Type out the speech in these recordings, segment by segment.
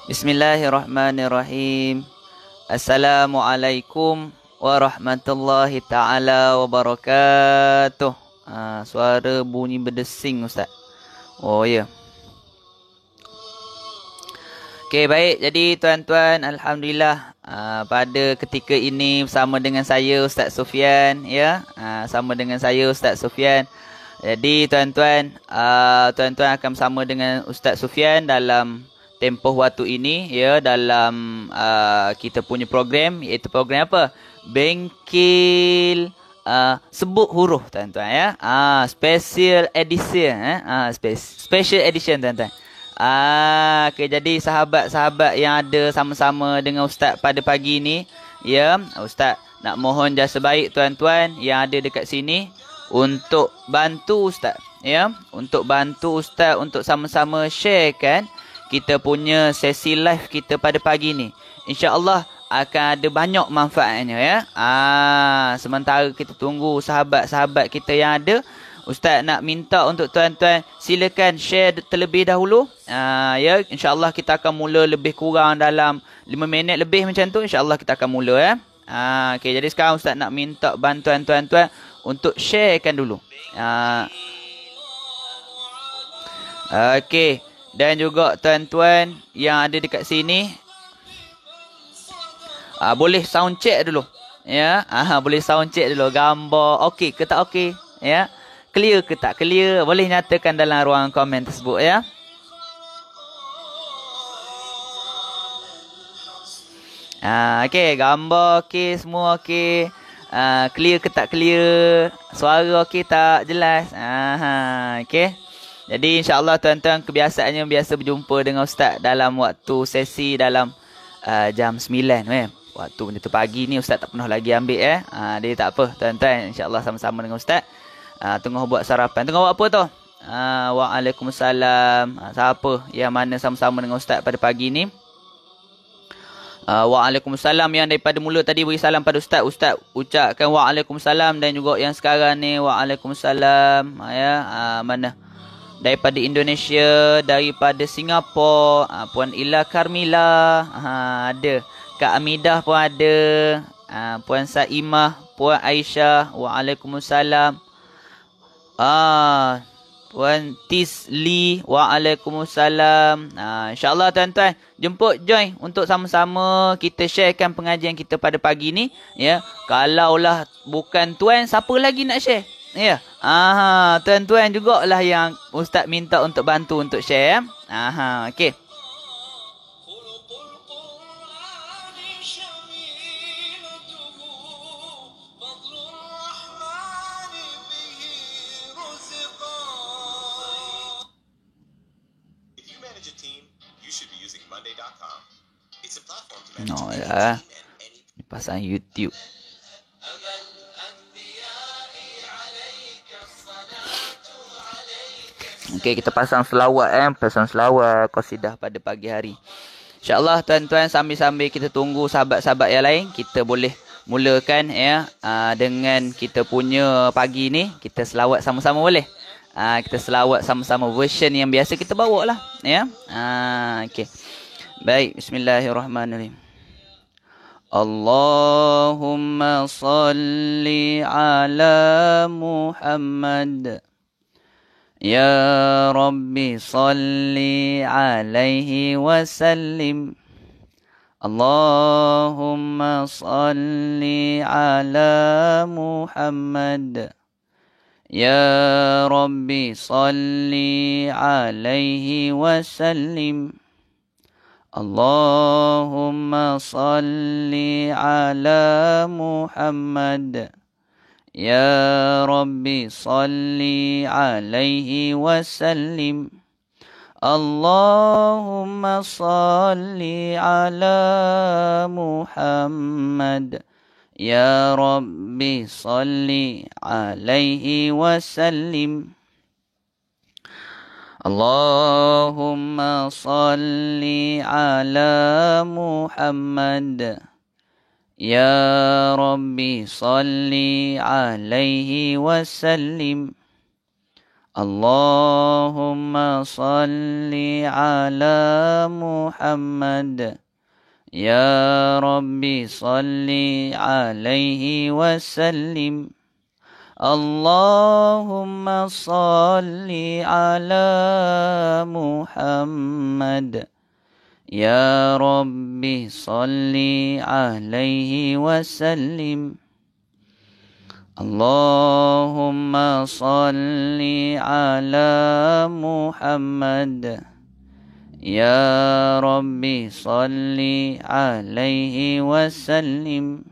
Bismillahirrahmanirrahim. Assalamualaikum warahmatullahi taala wabarakatuh. Suara bunyi berdesing Ustaz. Oh ya. Okey, baik. Jadi tuan-tuan, alhamdulillah pada ketika ini bersama dengan saya Ustaz Sufian ya. Sama dengan saya Ustaz Sufian. Jadi tuan-tuan, tuan-tuan akan bersama dengan Ustaz Sufian dalam tempoh waktu ini ya, dalam kita punya program, iaitu program apa? Bengkel sebut huruf tuan-tuan ya. Special edition special edition tuan-tuan. Okay, jadi sahabat-sahabat yang ada sama-sama dengan Ustaz pada pagi ini ya, Ustaz nak mohon jasa baik tuan-tuan yang ada dekat sini untuk bantu Ustaz ya, untuk bantu Ustaz untuk sama-sama sharekan kita punya sesi live kita pada pagi ni. InsyaAllah akan ada banyak manfaatnya ya. Sementara kita tunggu sahabat-sahabat kita yang ada, Ustaz nak minta untuk tuan-tuan silakan share terlebih dahulu. Ya, insya-Allah kita akan mula lebih kurang dalam 5 minit lebih macam tu, insya-Allah kita akan mula ya. Okey, jadi sekarang Ustaz nak minta bantuan tuan-tuan untuk sharekan dulu. Okey, dan juga tuan-tuan yang ada dekat sini boleh sound check dulu ya. Boleh sound check dulu gambar okey ke tak okey ya. Clear ke tak clear, boleh nyatakan dalam ruangan komen tersebut ya. Okey, gambar okey, semua okey. Clear ke tak clear, suara okey tak jelas. Okey. Jadi insya-Allah tuan-tuan kebiasaannya biasa berjumpa dengan Ustaz dalam waktu sesi dalam jam 9 Waktu macam tu pagi ni Ustaz tak pernah lagi ambil Jadi tak apa tuan-tuan, insya-Allah sama-sama dengan Ustaz. Tengah buat sarapan. Tengah buat apa tu? Waalaikumsalam. Siapa yang mana sama-sama dengan Ustaz pada pagi ni? Waalaikumsalam yang daripada mula tadi beri salam pada Ustaz. Ustaz ucapkan waalaikumsalam, dan juga yang sekarang ni waalaikumsalam. Ya, mana? Daripada Indonesia, daripada Singapura, Puan Ila Karmila, ada. Kak Amidah pun ada. Puan Saimah, Puan Aisyah, waalaikumsalam. Puan Tisli, waalaikumsalam. InsyaAllah tuan-tuan jemput join untuk sama-sama kita sharekan pengajian kita pada pagi ni ya. Kalaulah bukan tuan, siapa lagi nak share ya? Tuan-tuan jugalah yang Ustaz minta untuk bantu untuk share ya. Okey. No ya. Pasang YouTube. Okey, kita pasang selawat pasang selawat qasidah pada pagi hari. InsyaAllah tuan-tuan, sambil-sambil kita tunggu sahabat-sahabat yang lain, kita boleh mulakan ya dengan kita punya pagi ni. Kita selawat sama-sama boleh? Kita selawat sama-sama version yang biasa kita bawa lah ya. Okey. Baik, bismillahirrahmanirrahim. Allahumma salli ala Muhammad. Ya Rabbi salli alaihi wasallim. Allahumma salli ala Muhammad. Ya Rabbi salli alaihi wasallim. Allahumma salli ala Muhammad. Ya Rabbi salli alaihi wasallim. Allahumma salli ala Muhammad. Ya Rabbi salli alaihi wasallim. Allahumma salli ala Muhammad. Ya Rabbi salli alaihi wasallim. Allahumma salli ala Muhammad. Ya Rabbi salli alaihi wasallim. Allahumma salli ala Muhammad. Ya Rabbi salli alaihi wasallim. Allahumma salli ala Muhammad. Ya Rabbi salli alaihi wasallim.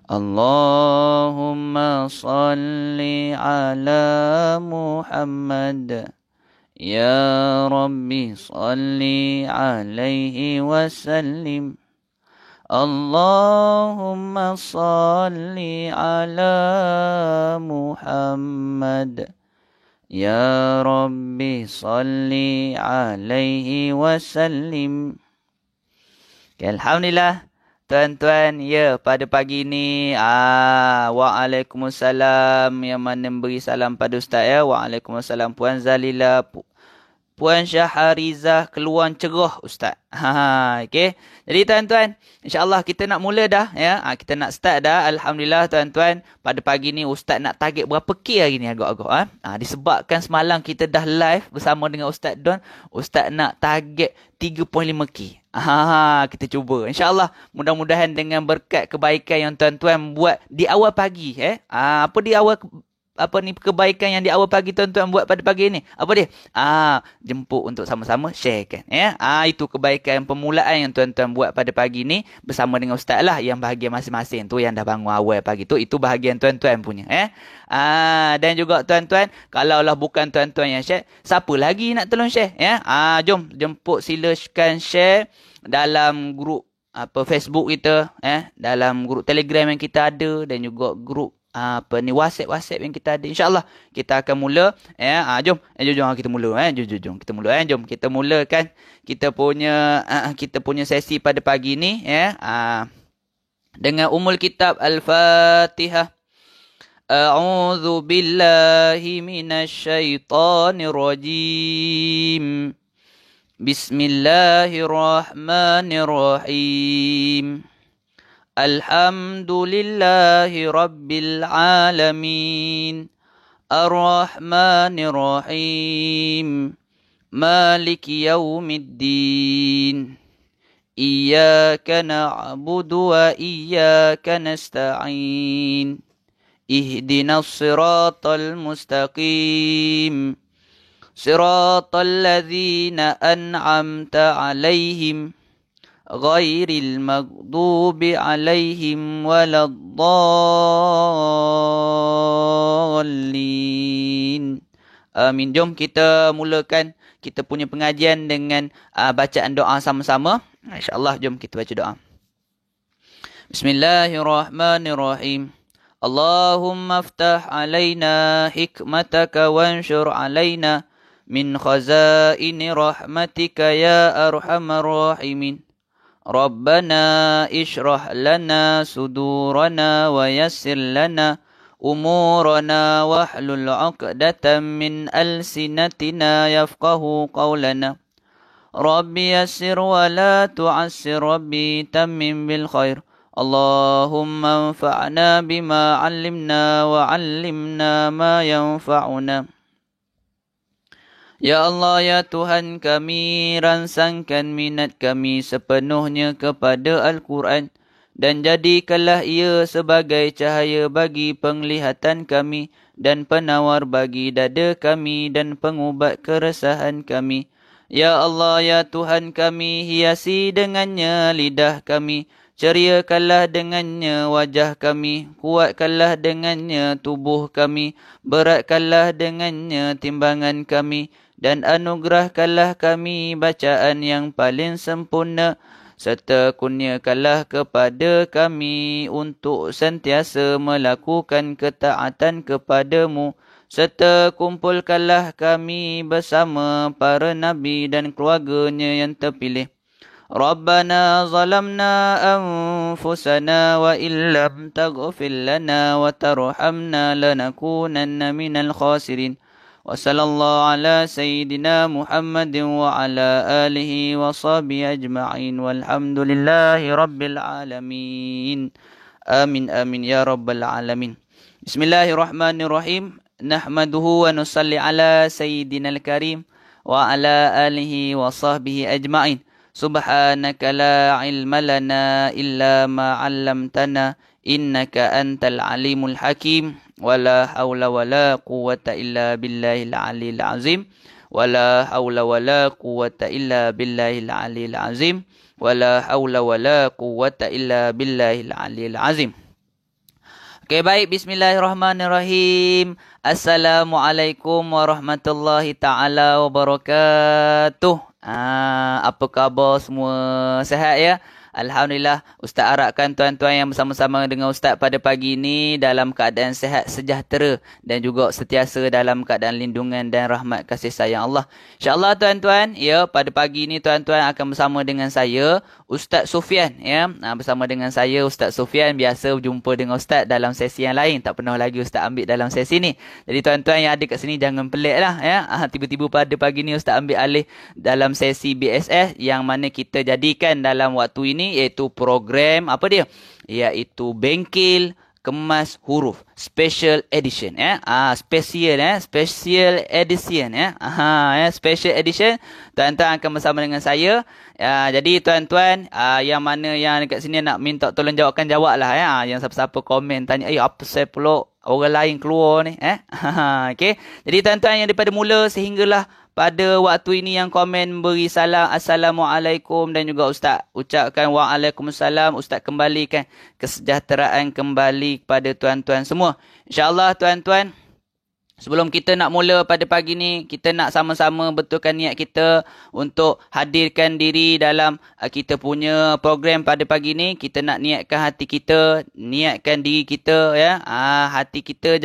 Allahumma salli ala Muhammad. Ya Rabbi salli alaihi wasallim. Allahumma salli ala Muhammad. Ya Rabbi salli alaihi wasallim. Okay, Alhamdulillah. Tuan-tuan, ya pada pagi ni waalaikumsalam yang mana beri salam pada ustaz ya. Waalaikumsalam Puan Zalila, Puan Syaharizah keluar cerah ustaz. Okey. Jadi tuan-tuan, insya-Allah kita nak mula dah ya. Kita nak start dah. Alhamdulillah tuan-tuan, pada pagi ni ustaz nak target berapa K hari ni agak-agak disebabkan semalam kita dah live bersama dengan Ustaz Don, ustaz nak target 3.5K. Kita cuba. InsyaAllah mudah-mudahan dengan berkat kebaikan yang tuan-tuan buat di awal pagi. Apa di awal kebaikan yang di awal pagi tuan-tuan buat pada pagi ni? Apa dia? Jemput untuk sama-sama sharekan. Ya? Itu kebaikan permulaan yang tuan-tuan buat pada pagi ni bersama dengan ustaz lah. Yang bahagian masing-masing tu yang dah bangun awal pagi tu. Itu bahagian tuan-tuan punya. Dan juga tuan-tuan, kalaulah bukan tuan-tuan yang share, siapa lagi nak tolong share? Ya? Jom jemput, silakan share dalam grup Facebook kita, dalam grup Telegram yang kita ada dan juga grup WhatsApp yang kita ada. InsyaAllah kita akan mula. Jom kita mula. Jom kita mula. Jom kita mulakan kita punya sesi pada pagi ni dengan umul kitab Al-Fatihah. A'udzu billahi minasyaitonir rajim. Bismillahirrahmanirrahim. Alhamdulillahi Rabbil Alamin. Ar-Rahmanir-Rahim. Maliki Yawmiddin. Iyyaka na'budu wa iyyaka nasta'in. Ihdinas siratal mustaqim. Siratal ladzina an'amta 'alaihim. Ghairil maghdubi alaihim waladdallin. Amin. Jom kita mulakan kita punya pengajian dengan bacaan doa sama-sama. InsyaAllah jom kita baca doa. Bismillahirrahmanirrahim. Allahumma aftah alaina hikmataka wanshur alaina min khazaini rahmatika ya arhamar rahimin. Rabbana ishrah lana sudurana wa yassir lana umurana wahlul 'uqdatam min alsinatina yafqahu qawlana. Rabbi yassir wa la tu'assir, Rabbi tammim bil khair. Allahumma anfa'na bima 'allimna wa 'allimna ma yanfa'una. Ya Allah, ya Tuhan kami, rangsangkan minat kami sepenuhnya kepada Al-Quran dan jadikanlah ia sebagai cahaya bagi penglihatan kami dan penawar bagi dada kami dan pengubat keresahan kami. Ya Allah, ya Tuhan kami, hiasi dengannya lidah kami, ceriakanlah dengannya wajah kami, kuatkanlah dengannya tubuh kami, beratkanlah dengannya timbangan kami, dan anugerahkanlah kami bacaan yang paling sempurna, serta kurniakanlah kepada kami untuk sentiasa melakukan ketaatan kepadamu, serta kumpulkanlah kami bersama para nabi dan keluarganya yang terpilih. ربنا ظلمنا أنفسنا وإن لم تغفر لنا وترحمنا لنكونن من الخاسرين وصلى الله على سيدنا محمد وعلى آله وصحبه أجمعين والحمد لله رب العالمين آمين آمين يا رب العالمين بسم الله الرحمن الرحيم نحمده ونصلي على سيدنا الكريم وعلى آله وصحبه أجمعين سبحانك لا علم لنا إلا ما علمتنا إنك أنت العليم الحكيم ولا حول ولا قوة إلا بالله العلي العظيم ولا حول ولا قوة إلا بالله العلي العظيم ولا حول ولا قوة إلا بالله العلي العظيم. Okey, baik, bismillahirrahmanirrahim. Assalamualaikum warahmatullahi taala wabarakatuh. Apa khabar semua? Sihat ya? Alhamdulillah, Ustaz harapkan tuan-tuan yang bersama-sama dengan Ustaz pada pagi ini dalam keadaan sihat sejahtera dan juga sentiasa dalam keadaan lindungan dan rahmat kasih sayang Allah. InsyaAllah tuan-tuan, ya, pada pagi ini tuan-tuan akan bersama dengan saya, Ustaz Sufyan, ya. Bersama dengan saya, Ustaz Sufyan, biasa berjumpa dengan Ustaz dalam sesi yang lain. Tak pernah lagi Ustaz ambil dalam sesi ni. Jadi tuan-tuan yang ada kat sini jangan pelik lah, ya. Tiba-tiba pada pagi ni Ustaz ambil alih dalam sesi BSS yang mana kita jadikan dalam waktu ini iaitu program apa dia? Iaitu Bengkel Kemas Huruf Special Edition, ya. Special Edition, ya. Special Edition. Tuan-tuan akan bersama dengan saya. Jadi tuan-tuan yang mana yang dekat sini nak minta tolong jawab lah, ya. Yang siapa-siapa komen tanya, apa saya pula orang lain keluar ni, okey. Jadi tuan-tuan yang daripada mula sehinggalah pada waktu ini yang komen beri salam Assalamualaikum dan juga Ustaz ucapkan Waalaikumsalam. Ustaz kembalikan kesejahteraan kembali kepada tuan-tuan semua. InsyaAllah tuan-tuan, sebelum kita nak mula pada pagi ni, kita nak sama-sama betulkan niat kita untuk hadirkan diri dalam kita punya program pada pagi ni. Kita nak niatkan hati kita, niatkan diri kita, ya. Hati kita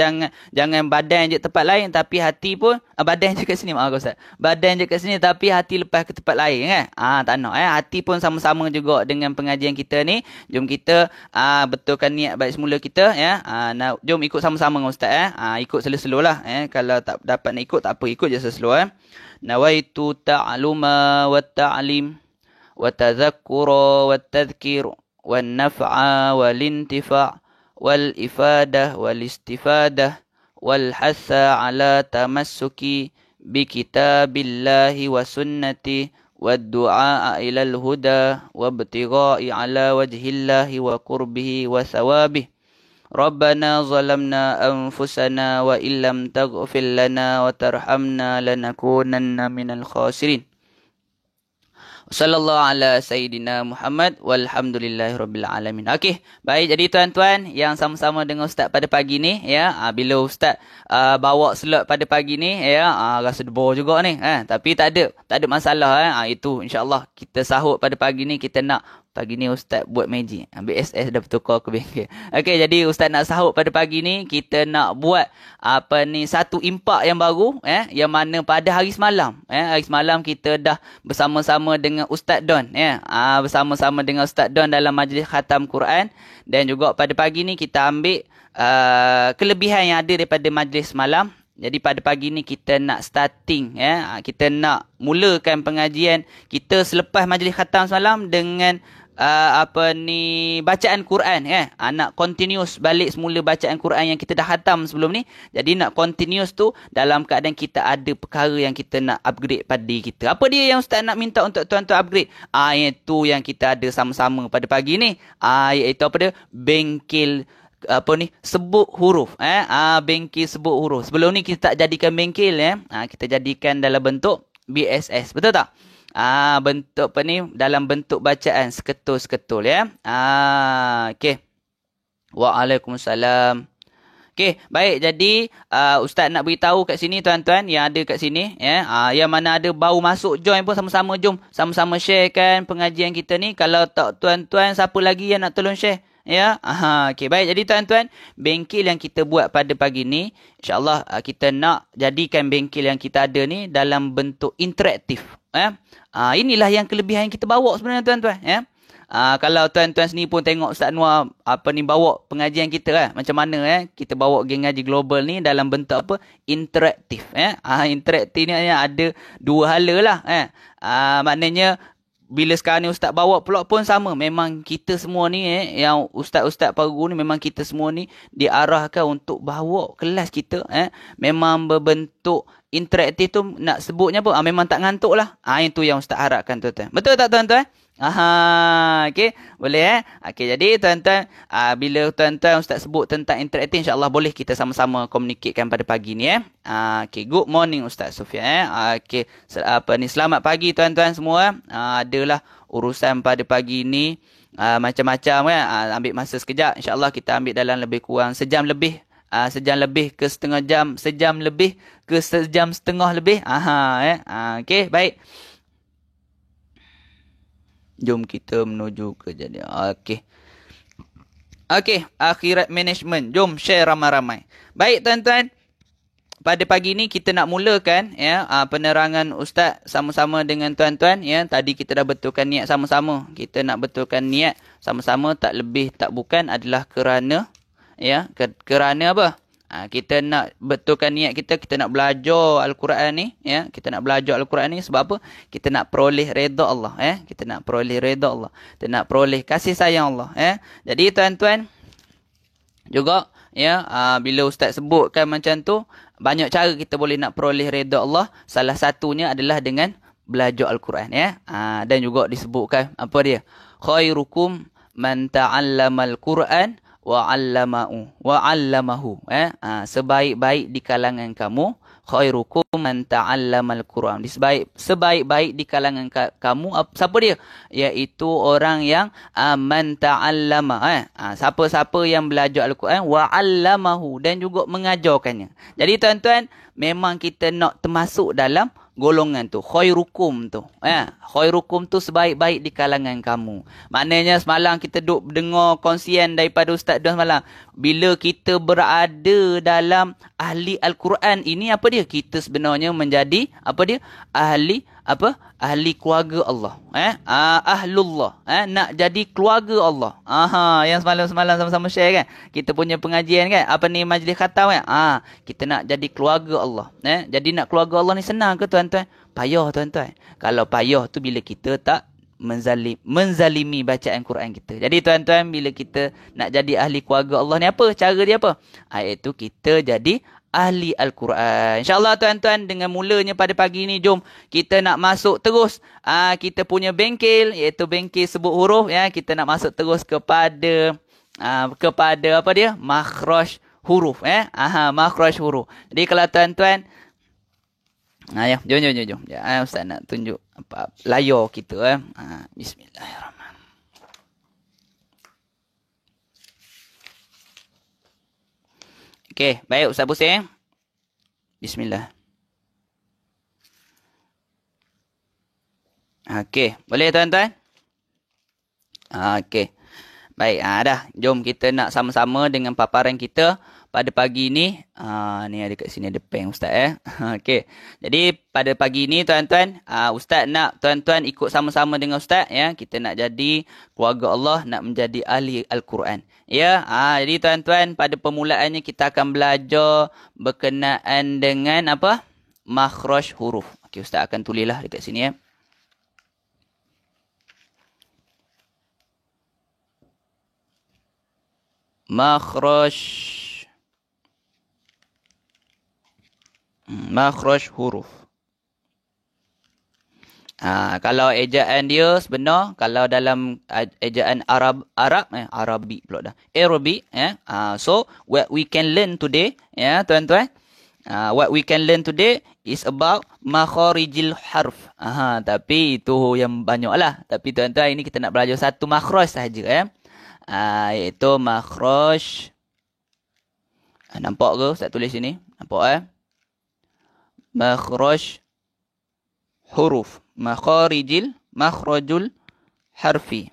jangan badan je tempat lain tapi hati pun badan je kat sini, maaf Ustaz. Badan je kat sini tapi hati lepas ke tempat lain, kan. Tak nak, hati pun sama-sama juga dengan pengajian kita ni. Jom kita betulkan niat baik semula kita, ya. Jom ikut sama-sama dengan Ustaz, ikut slow-slow lah. Kalau tak dapat nak ikut, tak apa, ikut je slow. Nawaitu ta'aluma wa ta'lim wa tadhakkura wa tadhkir wa naf'a wal intifa' wal ifadah wal istifadah wal hassa ala tamassuki bi kitabillahi wa sunnati wa du'a ilal huda wa ibtigha'i ala wajhillahi wa qurbihi wa thawabih. Rabbana zalamna anfusana wa illam taghfir lana wa tarhamna lanakunanna minal khasirin. Sallallahu ala Sayyidina Muhammad walhamdulillahirabbil alamin. Okey, baik, jadi tuan-tuan yang sama-sama dengan Ustaz pada pagi ni, ya, bila Ustaz bawa slot pada pagi ni, ya, rasa debor juga ni, tapi tak ada masalah, itu insya-Allah kita sahut pada pagi ni. Kita nak pagi ni Ustaz buat magic. BSS dah bertukar ke bengkel. Okey, jadi Ustaz nak sahut pada pagi ni, kita nak buat satu impak yang baru, yang mana pada hari semalam, hari semalam kita dah bersama-sama dengan Ustaz Don, bersama-sama dengan Ustaz Don dalam majlis khatam Quran. Dan juga pada pagi ni kita ambil kelebihan yang ada daripada majlis semalam. Jadi pada pagi ni kita nak starting, kita nak mulakan pengajian kita selepas majlis khatam semalam dengan bacaan Quran, nak continuous balik semula bacaan Quran yang kita dah khatam sebelum ni. Jadi nak continuous tu dalam keadaan kita ada perkara yang kita nak upgrade pada diri kita. Apa dia yang Ustaz nak minta untuk tuan-tuan upgrade? Iaitu yang kita ada sama-sama pada pagi ni, iaitu apa dia? Bengkel sebut huruf, bengkel sebut huruf. Sebelum ni kita tak jadikan bengkel, kita jadikan dalam bentuk BSS, betul tak? Bentuk dalam bentuk bacaan seketul-seketul, ya. Okey. Waalaikumsalam. Okey, baik. Jadi Ustaz nak beritahu kat sini tuan-tuan yang ada kat sini, yang mana ada baru masuk join pun sama-sama jom sama-sama sharekan pengajian kita ni. Kalau tak tuan-tuan, siapa lagi yang nak tolong share? Ya, okey, baik. Jadi tuan-tuan, bengkel yang kita buat pada pagi ni, insya-Allah kita nak jadikan bengkel yang kita ada ni dalam bentuk interaktif. Inilah yang kelebihan yang kita bawa sebenarnya tuan-tuan. Kalau tuan-tuan sini pun tengok Ustaz Anwar bawa pengajian kita macam mana kita bawa geng ngaji global ni dalam bentuk apa? Interaktif. Interaktif ni ada dua hala lah. Maknanya bila sekarang ni Ustaz bawa pula pun sama. Memang kita semua ni yang Ustaz-Ustaz para guru ni memang kita semua ni diarahkan untuk bawa kelas kita memang berbentuk interaktif tu nak sebutnya apa? Memang tak ngantuk lah. Itu yang Ustaz harapkan tuan-tuan. Betul tak tuan-tuan? Okey, boleh Okey, jadi tuan-tuan, bila tuan-tuan Ustaz sebut tentang interaktif, insya-Allah boleh kita sama-sama komunikasikan pada pagi ni Okey, good morning Ustaz Sufian Okey, selamat pagi tuan-tuan semua. Adalah urusan pada pagi ni macam-macam ambil masa sekejap. Insya-Allah kita ambil dalam lebih kurang sejam lebih. Sejam lebih ke setengah jam, sejam lebih ke sejam setengah lebih. Okey, baik. Jom kita menuju ke jadi. Okey. Okey, akhirat management. Jom share ramai-ramai. Baik tuan-tuan. Pada pagi ni kita nak mulakan penerangan Ustaz sama-sama dengan tuan-tuan Tadi kita dah betulkan niat sama-sama. Kita nak betulkan niat sama-sama, tak lebih tak bukan adalah kerana kerana apa? Kita nak betulkan niat kita nak belajar Al-Quran ni kita nak belajar Al-Quran ni sebab apa? Kita nak peroleh redha Allah kita nak peroleh redha Allah, kita nak peroleh kasih sayang Allah Jadi tuan-tuan juga bila Ustaz sebutkan macam tu, banyak cara kita boleh nak peroleh redha Allah. Salah satunya adalah dengan belajar Al-Quran dan juga disebutkan apa dia? Khairukum man ta'allamal Quran wa 'allamahu sebaik-baik di kalangan kamu, khairukum man ta'allamal Quran, sebaik-baik di kalangan kamu siapa dia? Iaitu orang yang man ta'allama siapa-siapa yang belajar Al-Quran wa 'allamahu dan juga mengajarkannya. Jadi tuan-tuan, memang kita nak termasuk dalam golongan tu, khairukum tu khairukum tu sebaik-baik di kalangan kamu. Maknanya semalam kita duk dengar kongsian daripada Ustaz Duan semalam, bila kita berada dalam ahli Al-Quran ini, apa dia? Kita sebenarnya menjadi apa dia? Ahli keluarga Allah ahlullah nak jadi keluarga Allah. Yang semalam sama-sama share kan, kita punya pengajian kan, majlis khatam kan. Kita nak jadi keluarga Allah jadi nak keluarga Allah ni senang ke tuan-tuan? Payah tuan-tuan. Kalau payah tu bila kita tak menzalimi bacaan Quran kita. Jadi tuan-tuan, bila kita nak jadi ahli keluarga Allah ni, apa cara dia? Iaitu kita jadi ahli Al-Quran. InsyaAllah tuan-tuan, dengan mulanya pada pagi ni, jom kita nak masuk terus kita punya bengkel, iaitu bengkel sebut huruf kita nak masuk terus kepada apa dia? Makhraj huruf makhraj huruf. Jadi kalau tuan-tuan jom. Ustaz nak tunjuk layar kita Bismillahirrahmanirrahim. Okey, baik Ustaz pusing. Bismillah. Okey, boleh tuan-tuan? Okey. Baik, dah. Jom kita nak sama-sama dengan paparan kita pada pagi ni. Ni ada kat sini ada pen Ustaz Okey. Jadi pada pagi ni tuan-tuan, Ustaz nak tuan-tuan ikut sama-sama dengan Ustaz kita nak jadi keluarga Allah, nak menjadi ahli Al-Quran. Jadi tuan-tuan, pada permulaannya kita akan belajar berkenaan dengan apa? Makhraj huruf. Okey, Ustaz akan tulislah dekat sini makhraj huruf. Kalau ejaan dia sebenar, kalau dalam ejaan Arabi pula dah. Arabic so what we can learn today tuan-tuan, what we can learn today is about makharijil harf. Tapi itu yang banyaklah. Tapi tuan-tuan, ini kita nak belajar satu makhraj saja iaitu makhraj. Nampak ke Ustaz tulis sini? Nampak makhraj huruf. Makhrajul harfi.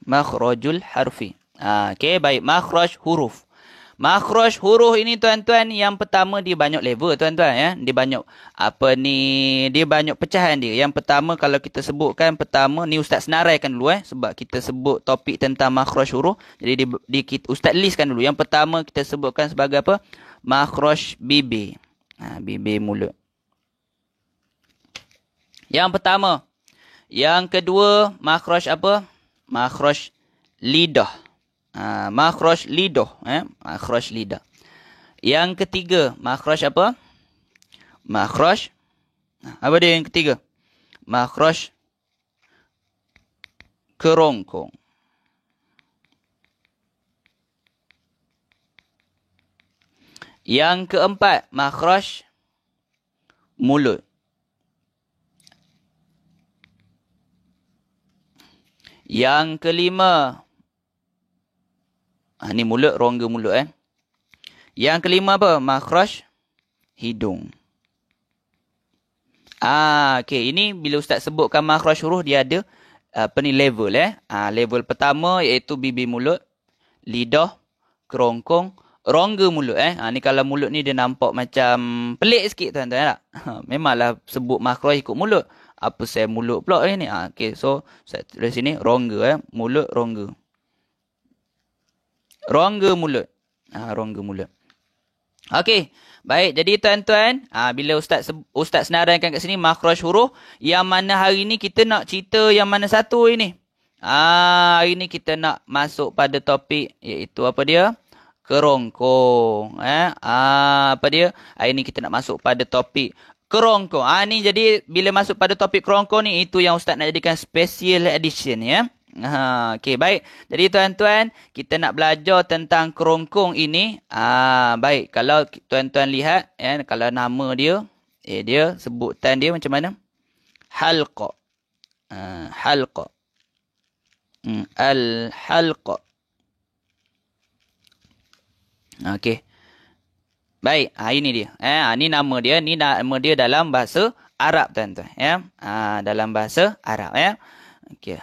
Makhrajul harfi. Okey, baik, makhraj huruf. Makhraj huruf ini tuan-tuan, yang pertama dia banyak level tuan-tuan ya. Dia banyak dia banyak pecahan dia. Yang pertama kalau kita sebutkan pertama ni ustaz senaraikan dulu sebab kita sebut topik tentang makhraj huruf. Jadi ustaz listkan dulu. Yang pertama kita sebutkan sebagai apa? Makhraj bibir. Bibir mulut. Yang pertama. Yang kedua, makhraj apa? Makhraj lidah. Makhraj lidah. Makhraj lidah. Yang ketiga, makhraj apa? Makhraj. Apa dia yang ketiga? Makhraj kerongkong. Yang keempat, makhraj mulut. Yang kelima, ni mulut, rongga mulut Yang kelima apa? Makhraj hidung. Okey, ini bila ustaz sebutkan makhraj huruf dia ada level level pertama iaitu bibir mulut, lidah, kerongkong, rongga mulut ni kalau mulut ni dia nampak macam pelik sikit tuan-tuan tak? Memanglah sebut makhraj ikut mulut. Apa saya mulut pula ni? Okey, so saya tulis sini rongga mulut, rongga. Rongga mulut. Rongga mulut. Okey, baik. Jadi tuan-tuan, bila ustaz senaraikan kat sini makhraj huruf, yang mana hari ni kita nak cerita yang mana satu ini? Hari ni kita nak masuk pada topik iaitu apa dia? Kerongkong. Apa dia? Hari ni kita nak masuk pada topik kerongkong. Ni jadi bila masuk pada topik kerongkong ni, itu yang ustaz nak jadikan special edition ya. Okey, baik. Jadi tuan-tuan, kita nak belajar tentang kerongkong ini. Baik, kalau tuan-tuan lihat kalau nama dia, dia sebutan dia macam mana? Halqa. Halqa. Al-halqa. Okey. Baik, ini dia. Ni nama dia. Ni nama dia dalam bahasa Arab tuan-tuan. Dalam bahasa Arab. Okey.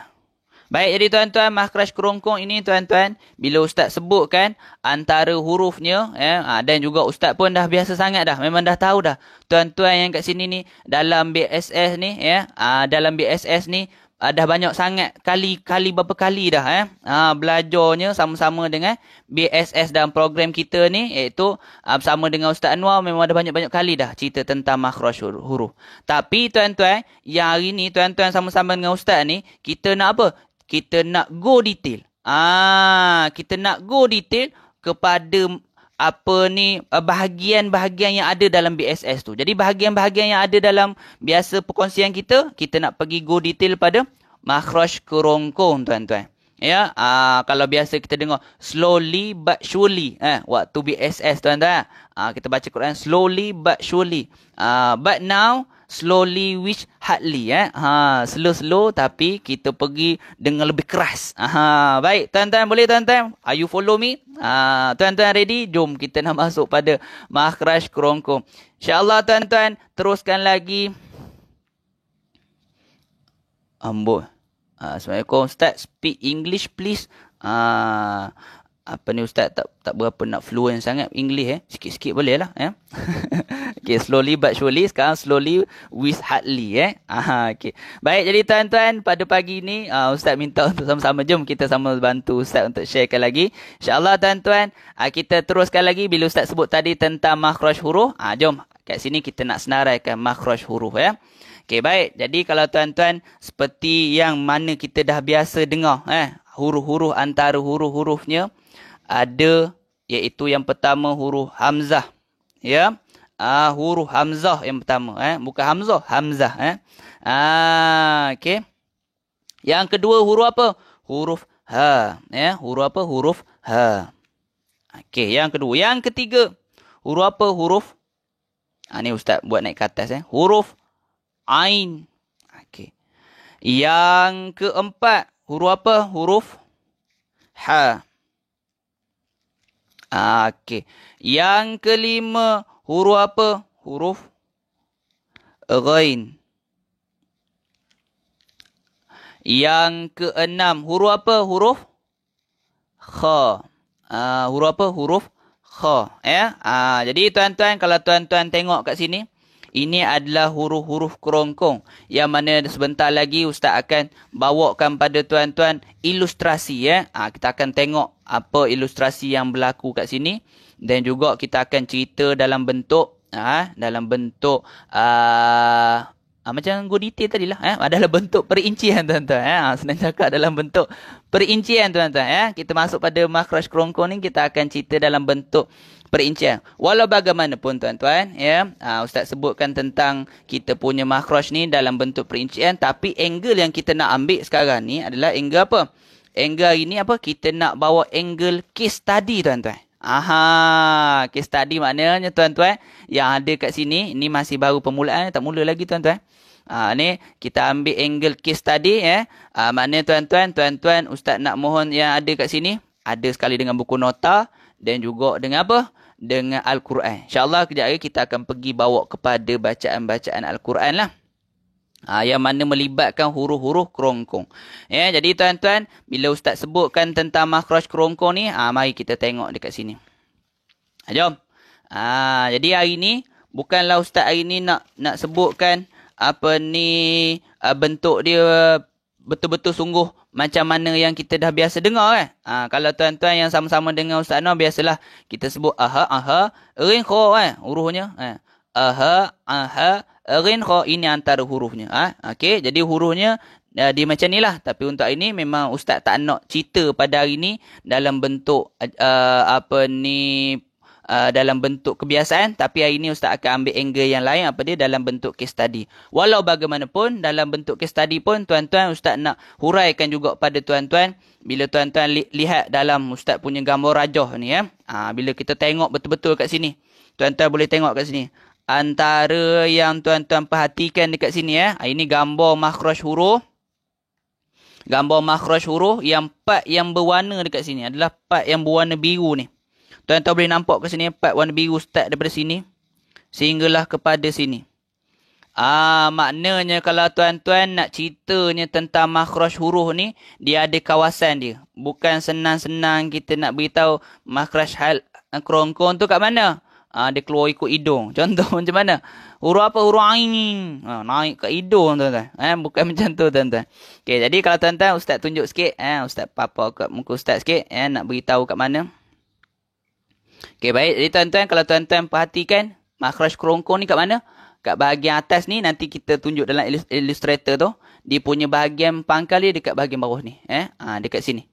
Baik, jadi tuan-tuan, makhraj kerongkong ini tuan-tuan, bila ustaz sebutkan antara hurufnya, dan juga ustaz pun dah biasa sangat dah. Memang dah tahu dah. Tuan-tuan yang kat sini ni, dalam BSS ni, dalam BSS ni, dah banyak sangat berapa kali dah belajarnya sama-sama dengan BSS dalam program kita ni, iaitu bersama dengan Ustaz Anwar. Memang ada banyak-banyak kali dah cerita tentang makhraj huruf. Tapi tuan-tuan, yang hari ni tuan-tuan sama-sama dengan Ustaz ni, kita nak apa? Kita nak go detail. Kita nak go detail kepada bahagian-bahagian yang ada dalam BSS tu. Jadi bahagian-bahagian yang ada dalam biasa perkongsian kita nak pergi go detail pada makhraj kerongkong tuan-tuan. Kalau biasa kita dengar slowly but surely waktu BSS tuan-tuan. Kita baca Quran slowly but surely. But now slowly which hardly slow tapi kita pergi dengan lebih keras. Baik tuan-tuan, boleh tuan-tuan? Are you follow me? Tuan-tuan ready? Jom kita nak masuk pada makhraj kerongkong. InsyaAllah tuan-tuan, teruskan lagi. Amboi. Assalamualaikum Ustaz, speak English please. Apa ni Ustaz tak berapa nak fluent sangat English sikit-sikit boleh lah Okay, slowly but surely. Sekarang slowly with hardly Okay. Baik, jadi tuan-tuan, pada pagi ni Ustaz minta untuk sama-sama, jom kita sama bantu Ustaz untuk sharekan lagi. InsyaAllah tuan-tuan, kita teruskan lagi. Bila Ustaz sebut tadi tentang makhraj huruf, jom kat sini kita nak senaraikan makhraj huruf Okay, baik. Jadi kalau tuan-tuan, seperti yang mana kita dah biasa dengar huruf-huruf, antara huruf-hurufnya ada, iaitu yang pertama huruf hamzah. Huruf hamzah yang pertama, bukan hamzah, hamzah. Okey. Yang kedua huruf apa? Huruf ha. Huruf apa? Huruf ha. Okey, yang kedua. Yang ketiga, huruf apa? Huruf ni ustaz buat naik ke atas huruf ain. Okey. Yang keempat, huruf apa? Huruf ha. Okey. Yang kelima, huruf apa? Huruf ghain. Yang keenam, huruf apa? Huruf kha. Huruf apa? Huruf kha. Ya. Jadi tuan-tuan, kalau tuan-tuan tengok kat sini, ini adalah huruf-huruf kerongkong yang mana sebentar lagi Ustaz akan bawakan pada tuan-tuan ilustrasi. Ya. Kita akan tengok apa ilustrasi yang berlaku kat sini. Dan juga kita akan cerita dalam bentuk macam go detail tadi lah. Adalah bentuk perincian tuan-tuan. Senang cakap dalam bentuk perincian tuan-tuan. Kita masuk pada makhraj kerongkong ni, kita akan cerita dalam bentuk perincian. Walau bagaimanapun tuan-tuan, Ustaz sebutkan tentang kita punya makhraj ni dalam bentuk perincian, tapi angle yang kita nak ambil sekarang ni adalah angle apa? Angle ini apa? Kita nak bawa angle case study tuan-tuan. Case study maknanya tuan-tuan yang ada kat sini, ni masih baru permulaan, tak mula lagi tuan-tuan. Ni kita ambil angle case study. Maknanya tuan-tuan Ustaz nak mohon yang ada kat sini ada sekali dengan buku nota dan juga dengan apa? Dengan Al-Quran. InsyaAllah kejap lagi kita akan pergi bawa kepada bacaan-bacaan Al-Quran lah. Yang mana melibatkan huruf-huruf kerongkong. Jadi tuan-tuan, bila Ustaz sebutkan tentang makhraj kerongkong ni, mari kita tengok dekat sini. Jom. Jadi hari ni bukanlah Ustaz hari ni nak sebutkan apa ni bentuk dia betul-betul sungguh macam mana yang kita dah biasa dengar kalau tuan-tuan yang sama-sama dengan Ustaz Anwar, biasalah kita sebut rin kha hurufnya. Rin kha, ini antara hurufnya. Okey, jadi hurufnya dia macam ni lah. Tapi untuk hari ni memang Ustaz tak nak cerita pada hari ni dalam bentuk dalam bentuk kebiasaan, tapi hari ini Ustaz akan ambil angle yang lain, apa dia, dalam bentuk case study. Walau bagaimanapun dalam bentuk case study pun tuan-tuan, Ustaz nak huraikan juga pada tuan-tuan bila tuan-tuan lihat dalam Ustaz punya gambar rajah ni bila kita tengok betul-betul kat sini, tuan-tuan boleh tengok kat sini antara yang tuan-tuan perhatikan dekat sini ini gambar makhraj huruf. Gambar makhraj huruf yang part yang berwarna dekat sini adalah part yang berwarna biru ni. Tuan-tuan boleh nampak ke sini part warna biru start daripada sini sehinggalah kepada sini. Maknanya kalau tuan-tuan nak ceritanya tentang makhraj huruf ni, dia ada kawasan dia. Bukan senang-senang kita nak beritahu makhraj kerongkong tu kat mana. Dia keluar ikut hidung. Contoh macam mana? Huruf apa? Huruf ain. Naik kat hidung tuan-tuan. Bukan macam tu tuan-tuan. Okey, jadi kalau tuan-tuan Ustaz tunjuk sikit, Ustaz papa kat muka Ustaz sikit, nak beritahu kat mana. Okey, baik. Jadi tuan-tuan, kalau tuan-tuan perhatikan makhraj kerongkong ni kat mana? Kat bahagian atas ni, nanti kita tunjuk dalam Illustrator tu. Dia punya bahagian pangkal dia dekat bahagian bawah ni. Dekat sini.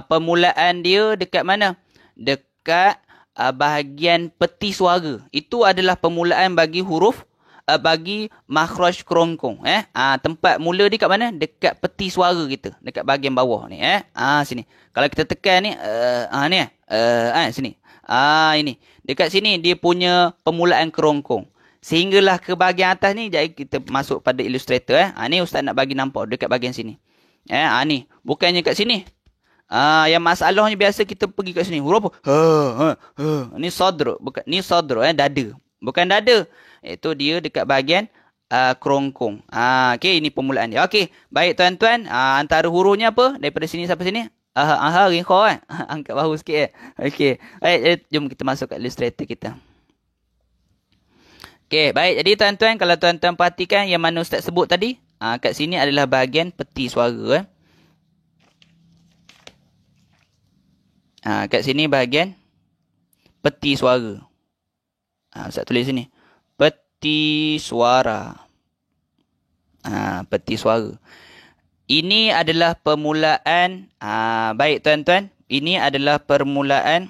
Permulaan dia dekat mana? Dekat bahagian peti suara. Itu adalah permulaan bagi huruf, bagi makhraj kerongkong. Tempat mula dia kat mana? Dekat peti suara kita. Dekat bahagian bawah ni. Sini. Kalau kita tekan ni, sini. Ini. Dekat sini dia punya permulaan kerongkong. Sehinggalah ke bahagian atas ni, jadi kita masuk pada Illustrator. Ni Ustaz nak bagi nampak dekat bahagian sini. Ni. Bukannya kat sini. Yang masalahnya biasa kita pergi kat sini. Huruf apa? Ni sadr. Bukan, ni sadr. Dada. Bukan dada. Itu dia dekat bahagian kerongkong. Okey, ini permulaan dia. Okey, baik tuan-tuan. Antara hurufnya apa? Daripada sini sampai sini. Rin kha angkat bahu sikit Okey. Baik, jom kita masuk kat Illustrator kita. Okey, baik. Jadi tuan-tuan, kalau tuan-tuan perhatikan yang mana Ustaz sebut tadi, kat sini adalah bahagian peti suara. Kat sini bahagian peti suara. Ustaz tulis sini. Peti suara. Peti suara. Ini adalah permulaan. Baik tuan-tuan. Ini adalah permulaan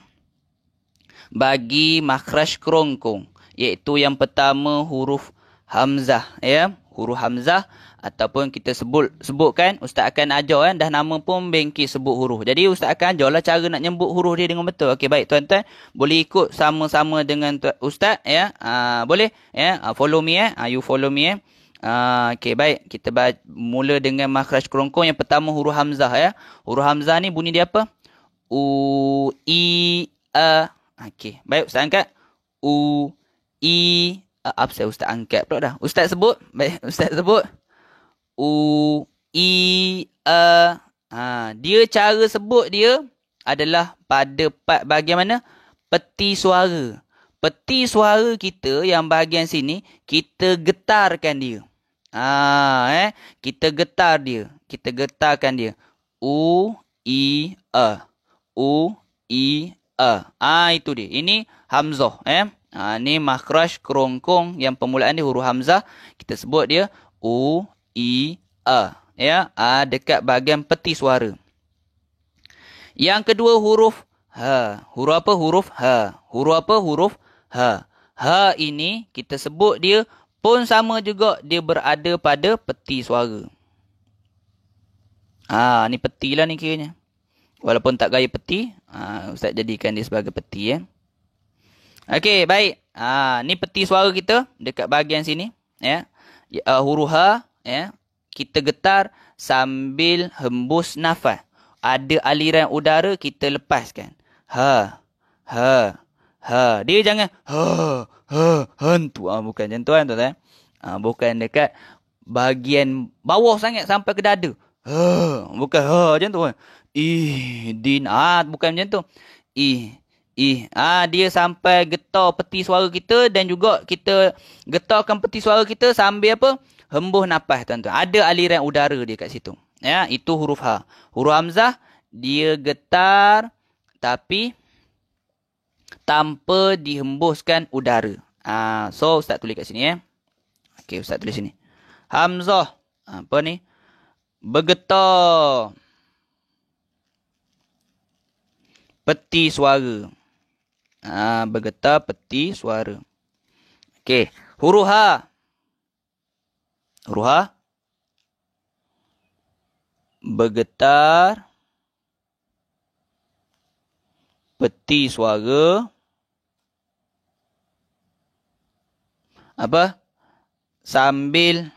bagi makhraj kerongkong. Iaitu yang pertama huruf hamzah. Huruf hamzah. Ataupun kita sebutkan. Ustaz akan ajar dah nama pun bengki sebut huruf. Jadi Ustaz akan ajarlah cara nak nyebut huruf dia dengan betul. Okey, baik tuan-tuan. Boleh ikut sama-sama dengan Ustaz. Boleh. Follow me. You follow me. Okey, baik. Kita mula dengan makhraj kerongkong. Yang pertama huruf hamzah. Huruf hamzah ni bunyi dia apa? U, I, A. Okey, baik Ustaz angkat. U, I, A. Apa saya Ustaz angkat pula dah. Ustaz sebut. Baik, Ustaz sebut. U, I, A. Dia cara sebut dia adalah pada part bahagian mana? peti suara. Peti suara kita yang bahagian sini, kita getarkan dia. Kita getar dia. Kita getarkan dia. U, I, A. U, I, A. Itu dia. Ini hamzah. Ni makhraj kerongkong yang permulaan dia huruf hamzah. Kita sebut dia U, I, A. Dekat bahagian peti suara. Yang kedua huruf ha. Huruf apa? Huruf ha. Huruf apa? Huruf ha. Ha ini kita sebut dia pun sama juga, dia berada pada peti suara. Ni peti lah ni kiranya. Walaupun tak gaya peti, Ustaz jadikan dia sebagai peti. Okey, baik. Ni peti suara kita dekat bahagian sini. Huruf ha. Kita getar sambil hembus nafas. Ada aliran udara, kita lepaskan. Ha. Ha. Ha. Dia jangan hantu. Bukan macam tu kan, tuan-tuan. Bukan dekat bahagian bawah sangat sampai ke dada. Bukan macam tu kan. Din. Bukan macam tu. Dia sampai getar peti suara kita dan juga kita getarkan peti suara kita sambil apa? Hembus nafas, tuan-tuan. Ada aliran udara dia kat situ. Itu huruf ha. Huruf hamzah dia getar tapi tanpa dihembuskan udara. So Ustaz tulis kat sini. Okey, Ustaz tulis sini. Hamzah apa ni? Bergetar peti suara. Bergetar peti suara. Okey, huruf ha. Huruf ha bergetar peti suara apa? Sambil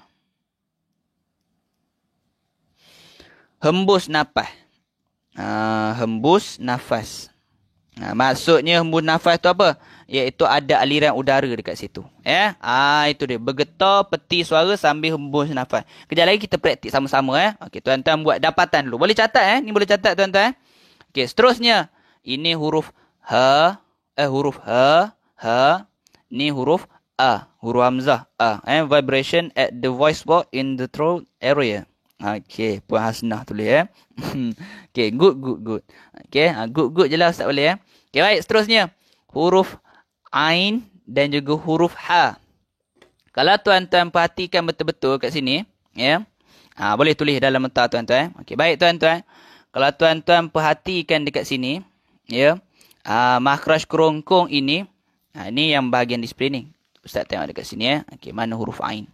hembus nafas. Hembus nafas. Maksudnya hembus nafas tu apa? Iaitu ada aliran udara dekat situ. Itu dia. Bergetar peti suara sambil hembus nafas. Kejap lagi kita praktik sama-sama. Okey, tuan-tuan buat dapatan dulu. Boleh catat. Ni boleh catat, tuan-tuan. Okey, seterusnya. Ini huruf ha. Huruf ha. Ha. Ni huruf a. Huruf hamzah. A. Vibration at the voice box in the throat area. Okey, Puan Hasnah tulis. Okey, good. Okey, good je lah Ustaz boleh. Okey, baik. Seterusnya. Huruf ain dan juga huruf ha. Kalau tuan-tuan perhatikan betul-betul kat sini, boleh tulis dalam nota tuan-tuan. Okey, baik tuan-tuan. Kalau tuan-tuan perhatikan dekat sini, makhraj kerongkong ini, ini yang bahagian display ni. Ustaz tengok dekat sini. Okey, mana huruf ain?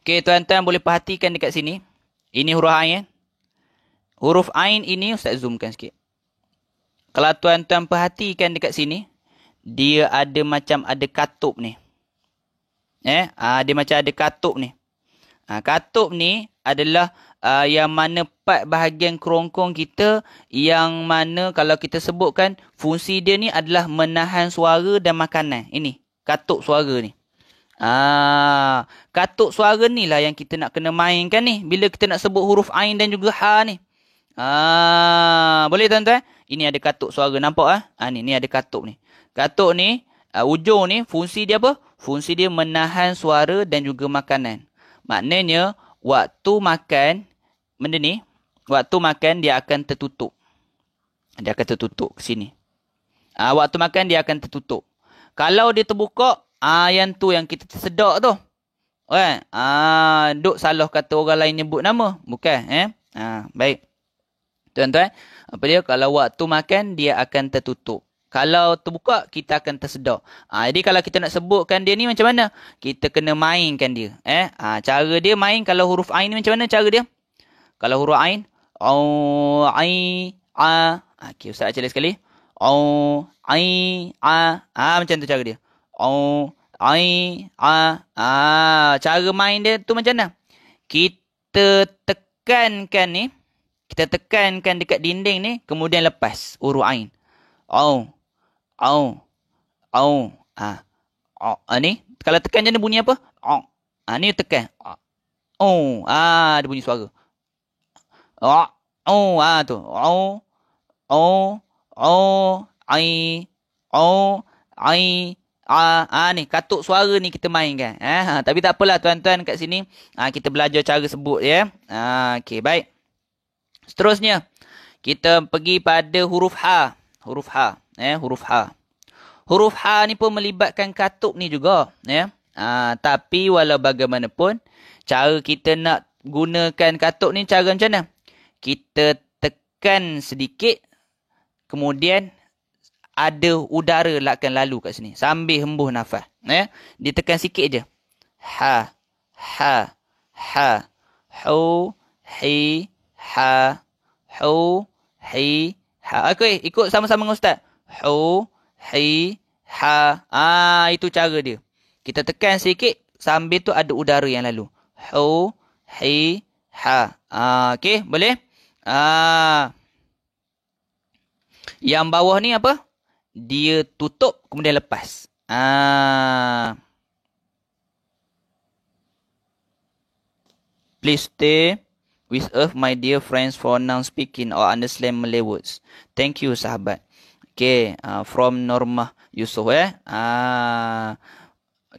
Okey, tuan-tuan boleh perhatikan dekat sini. Ini huruf ain. Huruf ain ini Ustaz zoomkan sikit. Kalau tuan-tuan perhatikan dekat sini, dia ada macam ada katup ni. Dia macam ada katup ni. Katup ni adalah yang mana part bahagian kerongkong kita yang mana kalau kita sebutkan fungsi dia ni adalah menahan suara dan makanan. Ini katup suara ni. Katup suara ni lah yang kita nak kena mainkan ni bila kita nak sebut huruf ain dan juga ha ni. Boleh tuan-tuan? Ini ada katup suara, nampak ni ada katup ni. Katup ni, ujung ni, fungsi dia apa? Fungsi dia menahan suara dan juga makanan. Maknanya, waktu makan, benda ni, waktu makan dia akan tertutup. Dia akan tertutup ke sini. Waktu makan dia akan tertutup. Kalau dia terbuka, yang tu yang kita tersedak tu. Duk salah kata orang lain nyebut nama. Bukan, baik. Tuan-tuan, apa dia? Kalau waktu makan, dia akan tertutup. Kalau terbuka, kita akan tersedak. Jadi kalau kita nak sebutkan dia ni macam mana? Kita kena mainkan dia. Cara dia main kalau huruf ain ni macam mana cara dia? Kalau huruf ain, ai, a. Okey, Ustaz ajar sekali. Ai, a. Macam tu cara dia. Ai, a. Cara main dia tu macam mana? Kita tekankan ni. Kita tekankan dekat dinding ni, kemudian lepas huruf ain. Ni kalau tekan je ni bunyi apa? Ni tekan. Dia bunyi suara. Tu. ai, o, ai, a. Ni katuk suara ni kita mainkan. Tapi tak apalah tuan-tuan kat sini. Kita belajar cara sebut ya. Okey, baik. Seterusnya, kita pergi pada huruf H. Huruf H. Huruf H. Huruf H ni pun melibatkan katuk ni juga. Ya. Tapi walau bagaimanapun, cara kita nak gunakan katuk ni cara macam mana? Kita tekan sedikit, kemudian ada udara akan lalu kat sini sambil hembus nafas. Ditekan sikit je. Ha, ha, ha, hu, hi, ha, hu, hi, ha. Okey, ikut sama-sama dengan ustaz. Hu, hi, ha. Itu cara dia. Kita tekan sikit sambil tu ada udara yang lalu. Hu, hi, ha. Okey, boleh? Yang bawah ni apa? Dia tutup kemudian lepas. Please stay with us, my dear friends, for non-speaking or understand Malay words. Thank you, sahabat. Okay, from Normah Yusof.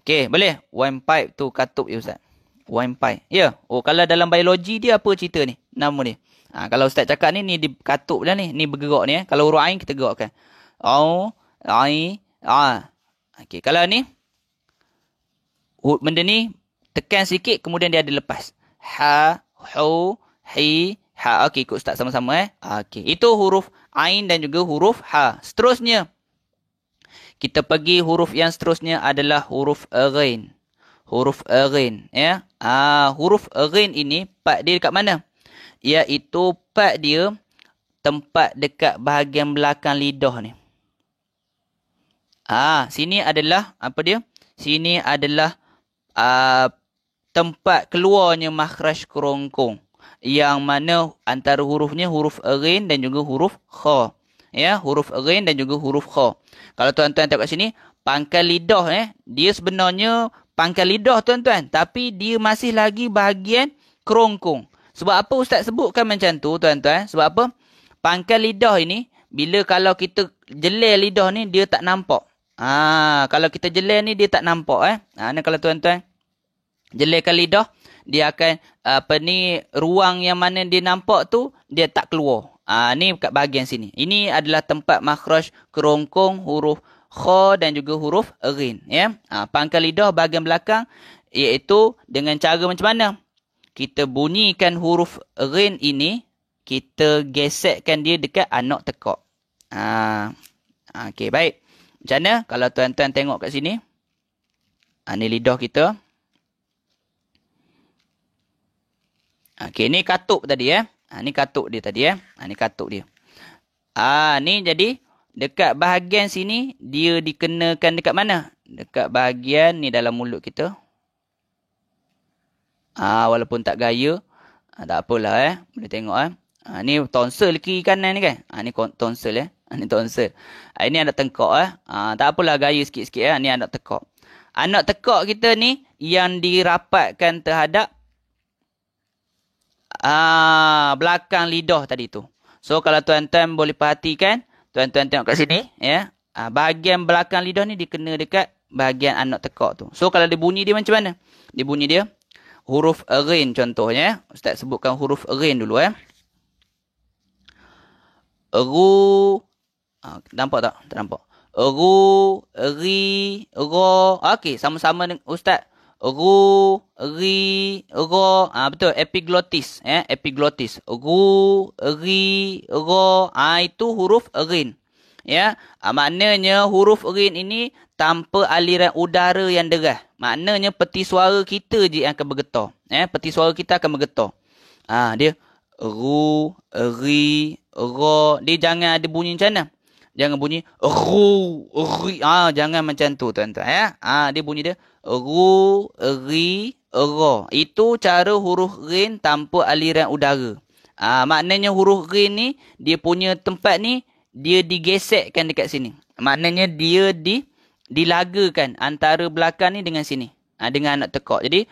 Okay, boleh? One pipe tu katup ya, Ustaz. One pipe. Ya. Oh, kalau dalam biologi dia apa cerita ni? Nama dia. Kalau Ustaz cakap ni di katup dah ni. Ni bergerak ni. Kalau huruf ain kita gerakkan. Au, ai, a. Okey, kalau ni benda ni tekan sikit kemudian dia ada lepas. Ha, hu, hi, ha. Okey, ikut Ustaz sama-sama Okey, itu huruf ain dan juga huruf ha. Seterusnya kita pergi huruf yang seterusnya adalah huruf ghain. Huruf ghain ya. Huruf ghain ini part dia dekat mana? Iaitu part dia tempat dekat bahagian belakang lidah ni. Sini adalah apa dia? Sini adalah tempat keluarnya makhraj kerongkong. Yang mana antara hurufnya huruf ghain dan juga huruf kha. Ya, huruf ghain dan juga huruf kha. Kalau tuan-tuan tengok kat sini, pangkal lidah dia sebenarnya pangkal lidah tuan-tuan, tapi dia masih lagi bahagian kerongkong. Sebab apa Ustaz sebutkan macam tu tuan-tuan? Sebab apa? Pangkal lidah ini bila kalau kita jelai lidah ni dia tak nampak. Kalau kita jelai ni dia tak nampak Ni kalau tuan-tuan jelaikan lidah, dia akan ruang yang mana dia nampak tu dia tak keluar. Ni kat bahagian sini. Ini adalah tempat makhraj kerongkong huruf kha dan juga huruf ghain ya. Pangkal lidah bahagian belakang, iaitu dengan cara macam mana? Kita bunyikan huruf ghain ini, kita gesekkan dia dekat anak tekak. Okey, baik. Macam mana kalau tuan-tuan tengok kat sini? Ni lidah kita. Okey, ni katuk tadi Ni katuk dia tadi ni katuk dia. Ni jadi dekat bahagian sini dia dikenakan dekat mana? Dekat bahagian ni dalam mulut kita. Walaupun tak gaya, tak apalah boleh tengok ni tonsil kiri kanan ni kan. Ni tonsil ni tonsil. Ini anak tengkok tak apalah gaya sikit-sikit ni anak tekak. Anak tekak kita ni yang dirapatkan terhadap belakang lidah tadi tu. So kalau tuan-tuan boleh perhatikan, tuan-tuan tengok kat sini bahagian belakang lidah ni dikena dekat bahagian anak tekak tu. So kalau dia bunyi dia macam mana? Dia bunyi dia huruf ghain contohnya. Ustaz sebutkan huruf ghain dulu Ru. Nampak tak? Tak nampak. Ru, ri, ro. Okey, sama-sama dengan Ustaz. Ru, ri, ro. Betul, epiglottis epiglottis. Ru, ri, ro. Itu huruf ghain. Ya, maknanya huruf ghain ini tanpa aliran udara yang deras. Maknanya peti suara kita je yang akan bergetar. Peti suara kita akan bergetar. Dia ru, ri, ro. Dia jangan ada bunyi macam mana? Jangan bunyi ru, ri. Jangan macam tu tuan-tuan dia bunyi dia ru, ri, ro. Itu cara huruf ghain tanpa aliran udara. Maknanya huruf ghain ni dia punya tempat ni dia digesekkan dekat sini. Maknanya dia dilagakan antara belakang ni dengan sini. Dengan anak tekak. Jadi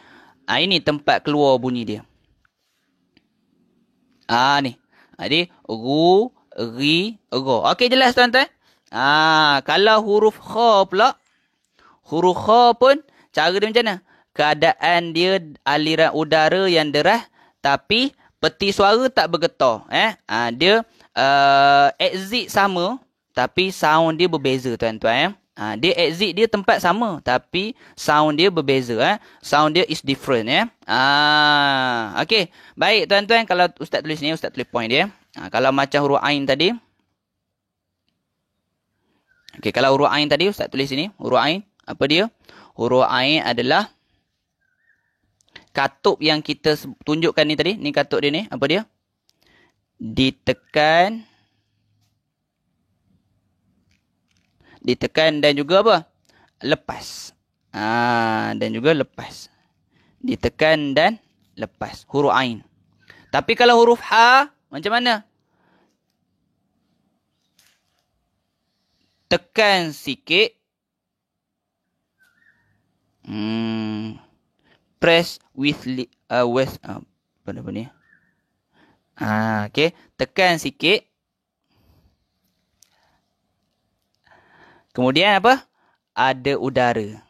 ini tempat keluar bunyi dia. Ni. Jadi ru, ri, ro. Okey, jelas tuan-tuan? Kalau huruf kha pula, huruf kha pun cara dia macam mana? Keadaan dia aliran udara yang deras tapi peti suara tak bergetar. Dia exit sama tapi sound dia berbeza tuan-tuan. Dia exit dia tempat sama tapi sound dia berbeza. Sound dia is different. Okey. Baik tuan-tuan, kalau ustaz tulis ni, ustaz tulis point dia. Kalau macam huruf ain tadi. Okey, kalau huruf ain tadi ustaz tulis sini, huruf ain apa dia? Huruf ain adalah katup yang kita tunjukkan ni tadi. Ni katup dia ni, apa dia? Ditekan dan juga apa? Lepas. Dan juga lepas. Ditekan dan lepas. Huruf ain. Tapi kalau huruf ha, macam mana? Tekan sikit. Press with apa ni? Okey, tekan sikit. Kemudian apa? Ada udara.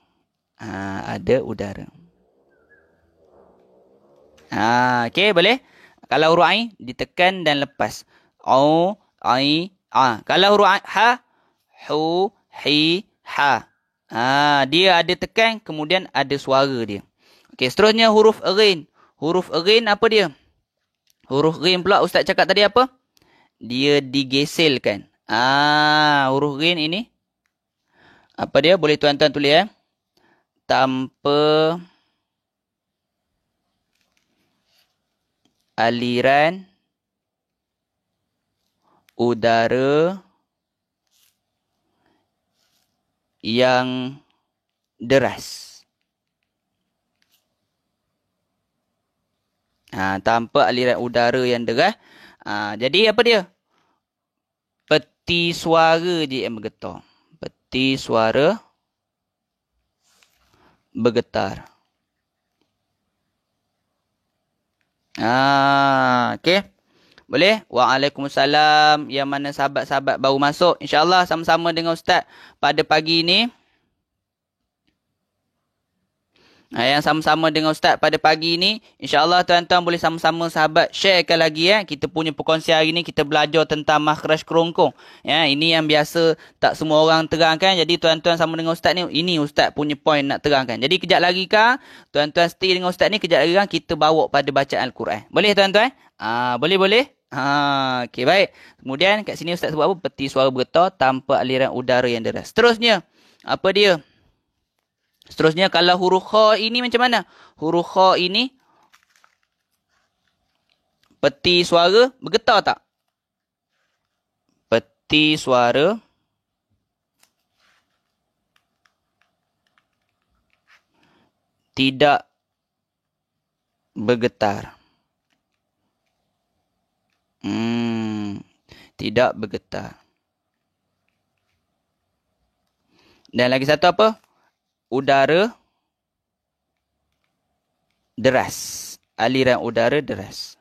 Ada udara. Okey, boleh? Kalau huruf ain ditekan dan lepas. Au, ai, Kalau huruf ha, hu, hi, ha. Dia ada tekan, kemudian ada suara dia. Okey, seterusnya huruf ghin. Huruf ghin apa dia? Huruf ghin pula ustaz cakap tadi apa? Dia digeselkan. Huruf ghin ini apa dia? Boleh tuan-tuan tulis tanpa aliran udara yang deras. Tanpa aliran udara yang deras. Jadi apa dia? Peti suara je yang bergetar. Peti suara bergetar. Okey. Boleh? Waalaikumsalam. Yang mana sahabat-sahabat baru masuk. InsyaAllah sama-sama dengan Ustaz pada pagi ini. Yang sama-sama dengan Ustaz pada pagi ini. InsyaAllah tuan-tuan boleh sama-sama sahabat sharekan lagi. Kita punya perkongsian hari ini kita belajar tentang makhraj kerongkong. Ini yang biasa tak semua orang terangkan. Jadi tuan-tuan sama dengan Ustaz ni. Ini Ustaz punya point nak terangkan. Jadi kejap lagi kan tuan-tuan stay dengan Ustaz ni. Kejap lagi kan kita bawa pada bacaan Al-Quran. Boleh tuan-tuan? Boleh-boleh? Okey, baik. Kemudian kat sini Ustaz sebut apa? Peti suara bergetar tanpa aliran udara yang deras. Seterusnya, apa dia? Seterusnya kalau huruf kha ini macam mana? Huruf kha ini peti suara bergetar tak? Peti suara tidak bergetar. Tidak bergetar. Dan lagi satu apa? Udara deras. Aliran udara deras.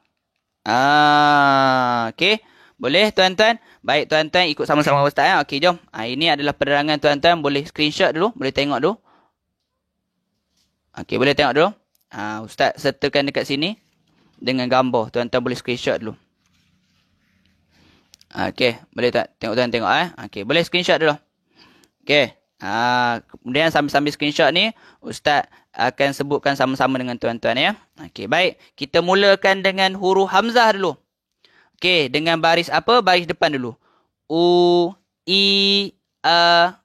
Okey. Boleh tuan-tuan? Baik tuan-tuan ikut sama-sama Ustaz. Okey, jom. Ini adalah penerangan tuan-tuan. Boleh screenshot dulu. Boleh tengok dulu. Okey, boleh tengok dulu. Ustaz sertakan dekat sini. Dengan gambar. Tuan-tuan boleh screenshot dulu. Okey. Boleh tak? Tengok. Okey, boleh screenshot dulu. Okey. Kemudian sambil screenshot ni Ustaz akan sebutkan sama-sama dengan tuan-tuan ya. Okey, baik. Kita mulakan dengan huruf hamzah dulu. Okey, dengan baris apa? Baris depan dulu. U, I, A.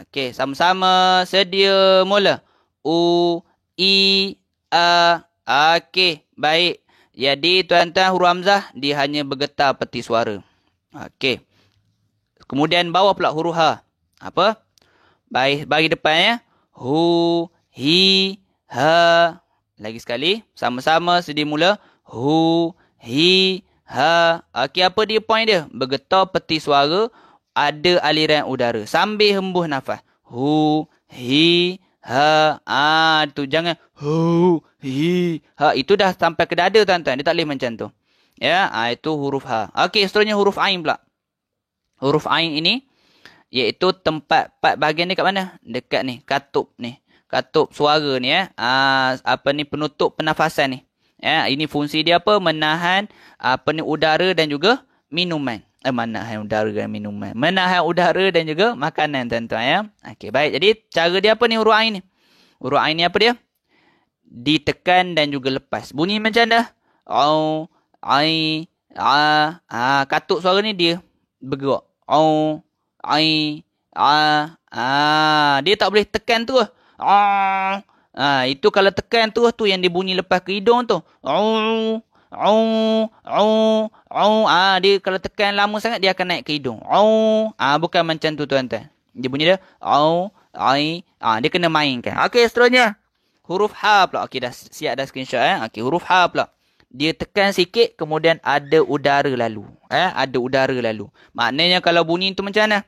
Okey, sama-sama sedia mula. U, I, A. Okey, baik. Jadi tuan-tuan huruf hamzah dia hanya bergetar peti suara. Okey. Kemudian bawah pula huruf ha. Apa? Bagi depannya. Hu, hi, ha. Lagi sekali. Sama-sama sedia mula. Hu, hi, ha. Okey, apa dia point dia? Bergetar peti suara. Ada aliran udara. Sambil hembus nafas. Hu, hi, ha. Tu jangan. Hu, hi, ha. Itu dah sampai ke dada tuan-tuan. Dia tak boleh macam tu. Ya, itu huruf ha. Okey, seterusnya huruf ain pula. Huruf ain ini Iaitu tempat part bahagian ni kat mana? Dekat ni, katup ni. Katup suara ni penutup pernafasan ni. Ini fungsi dia apa? Menahan udara dan juga minuman. Menahan udara dan minuman. Menahan udara dan juga makanan, tuan-tuan ya. Okey, baik. Jadi cara dia apa ni huruf ain ni? Huruf ain ni apa dia? Ditekan dan juga lepas. Bunyi macam mana? Au, ai, a. Katup suara ni dia bergerak. Au, ai, a. Dia tak boleh tekan tu. Itu kalau tekan tu yang dia bunyi lepas ke hidung tu. Dia kalau tekan lama sangat dia akan naik ke hidung. Bukan macam tu, tuan-tuan. Dia bunyi dia dia kena mainkan. Okey, seterusnya huruf H pula. Okey, dah siap dah screenshot Okey, huruf H pula. Dia tekan sikit kemudian ada udara lalu. Ada udara lalu. Maknanya kalau bunyi tu macam mana?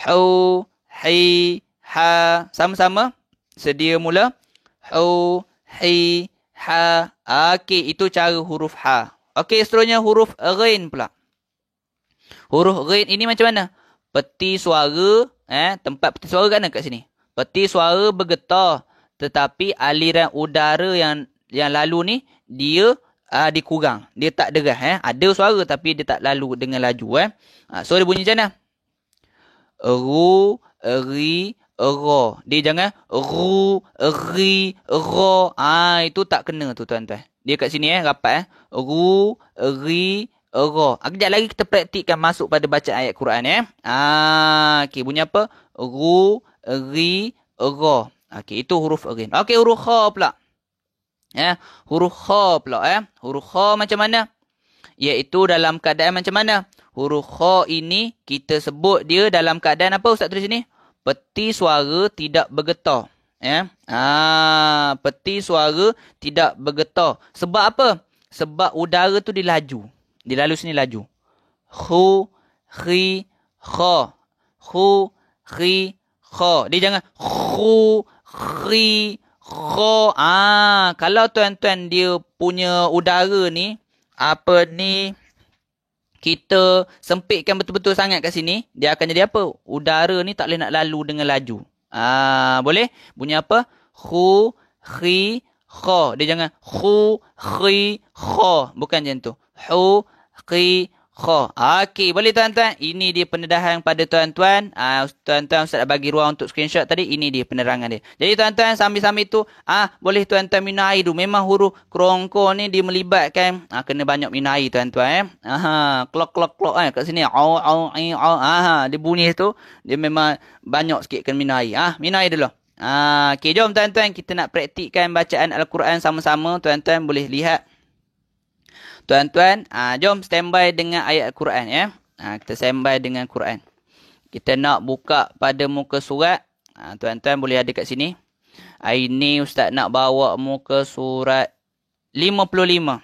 Hu, hi, ha. Sama-sama. Sedia mula. Hu, hi, ha. Okey, itu cara huruf H. Okey, seterusnya huruf Ghain pula. Huruf Ghain ini macam mana? Peti suara. Tempat peti suara kat mana kat sini? Peti suara bergetar. Tetapi aliran udara yang lalu ni, dia dikurang. Dia tak deras. Ada suara tapi dia tak lalu dengan laju. So, dia bunyi macam mana? Ru, ri, ro. Dia jangan ru, ri, ro. Itu tak kena tu, tuan-tuan. Dia kat sini rapat. Ru, ri, ro. Kejap lagi kita praktikkan masuk pada bacaan ayat Quran Okey, bunyi apa? Ru, ri, ro. Okey, itu huruf Ghain. Okey, huruf Kha pula. Huruf Kha pula. Huruf Kha macam mana? Iaitu dalam keadaan macam mana? Huruf Kha ini kita sebut dia dalam keadaan apa Ustaz tulis sini? Peti suara tidak bergetar. Peti suara tidak bergetar. Sebab apa? Sebab udara tu dia laju. Dia lalu sini laju. Hu, ri, kha. Hu, ri, kha. Dia jangan hu, ri, kha. Kalau tuan-tuan dia punya udara ni, kita sempitkan betul-betul sangat kat sini, dia akan jadi apa? Udara ni tak boleh nak lalu dengan laju. Boleh? Bunyi apa? Hu, ri, kha. Dia jangan hu, ri, kha. Bukan macam tu. Hu, ri, kha. Okey, boleh tuan-tuan? Ini dia pendedahan pada tuan-tuan. Tuan-tuan Ustaz dah bagi ruang untuk screenshot tadi. Ini dia penerangan dia. Jadi tuan-tuan sambil-sambil tu, boleh tuan-tuan minum air dulu. Memang huruf kerongkong ni dia melibatkan, kena banyak minum air tuan-tuan. Klok kat sini. Dia bunyi tu, dia memang banyak sikit kena minum air. Minum air dulu. Okey, jom tuan-tuan kita nak praktikkan bacaan Al-Quran sama-sama. Tuan-tuan boleh lihat. Tuan-tuan, jom standby dengan ayat Al-Quran kita standby dengan Quran. Kita nak buka pada muka surat. Tuan-tuan boleh ada kat sini. Hari ni Ustaz nak bawa muka surat 55.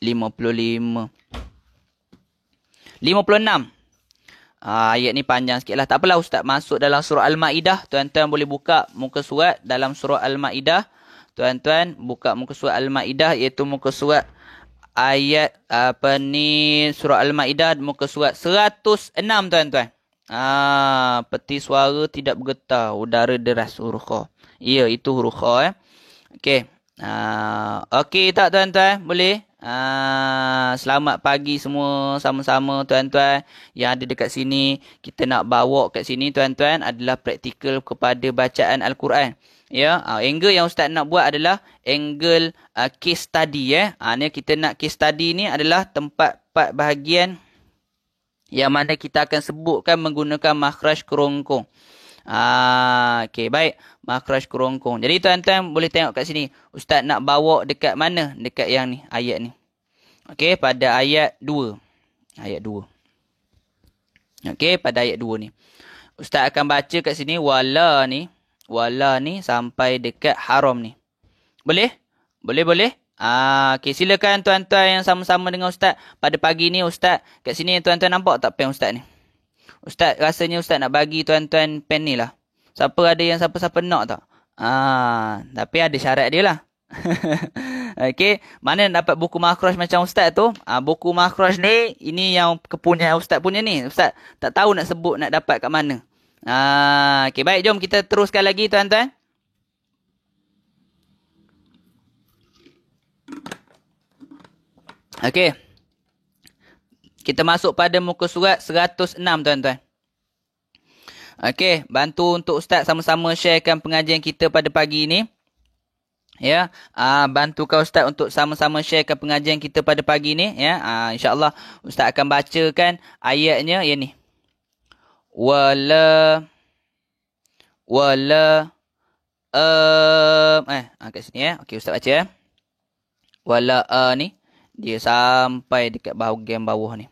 56. Ayat ni panjang sikit lah. Tak apalah Ustaz masuk dalam surah Al-Ma'idah. Tuan-tuan boleh buka muka surat dalam surah Al-Ma'idah. Tuan-tuan buka muka surat Al-Ma'idah iaitu muka surat ayat surah Al-Ma'idah muka surat 106 tuan-tuan. Peti suara tidak bergetar, udara deras, huruf Kha. Ya, itu huruf Kha Okey. Okey tak tuan-tuan? Boleh? Selamat pagi semua sama-sama tuan-tuan yang ada dekat sini. Kita nak bawa kat sini tuan-tuan adalah praktikal kepada bacaan Al-Quran. Angle yang Ustaz nak buat adalah angle case study ni kita nak case study ni adalah tempat part bahagian yang mana kita akan sebutkan menggunakan makhraj kerongkong. Okey, baik. Makhraj kerongkong. Jadi tuan-tuan boleh tengok kat sini. Ustaz nak bawa dekat mana? Dekat yang ni, ayat ni. Okey, pada ayat 2. Ayat 2. Okey, pada ayat 2 ni. Ustaz akan baca kat sini wala ni. Wala ni sampai dekat haram ni. Boleh? Boleh? Okey, silakan tuan-tuan yang sama-sama dengan Ustaz. Pada pagi ni Ustaz, kat sini tuan-tuan nampak tak pen Ustaz ni? Ustaz rasanya Ustaz nak bagi tuan-tuan pen ni lah. Siapa nak tak? Tapi ada syarat dia lah. Okey, mana nak dapat buku makhraj macam ustaz tu? Buku makhraj ni ini yang kepunyaan ustaz punya ni. Ustaz tak tahu nak sebut nak dapat kat mana. Okey, baik, jom kita teruskan lagi tuan-tuan. Okey. Kita masuk pada muka surat 106 tuan-tuan. Okey, bantu untuk ustaz sama-sama sharekan pengajian kita pada pagi ini. Ya, bantu kau ustaz untuk sama-sama sharekan pengajian kita pada pagi ni, ya. InsyaAllah ustaz akan bacakan ayatnya yang ni. Kat sini ya. Okey, ustaz baca ya. Wala ni dia sampai dekat bahagian bawah ni.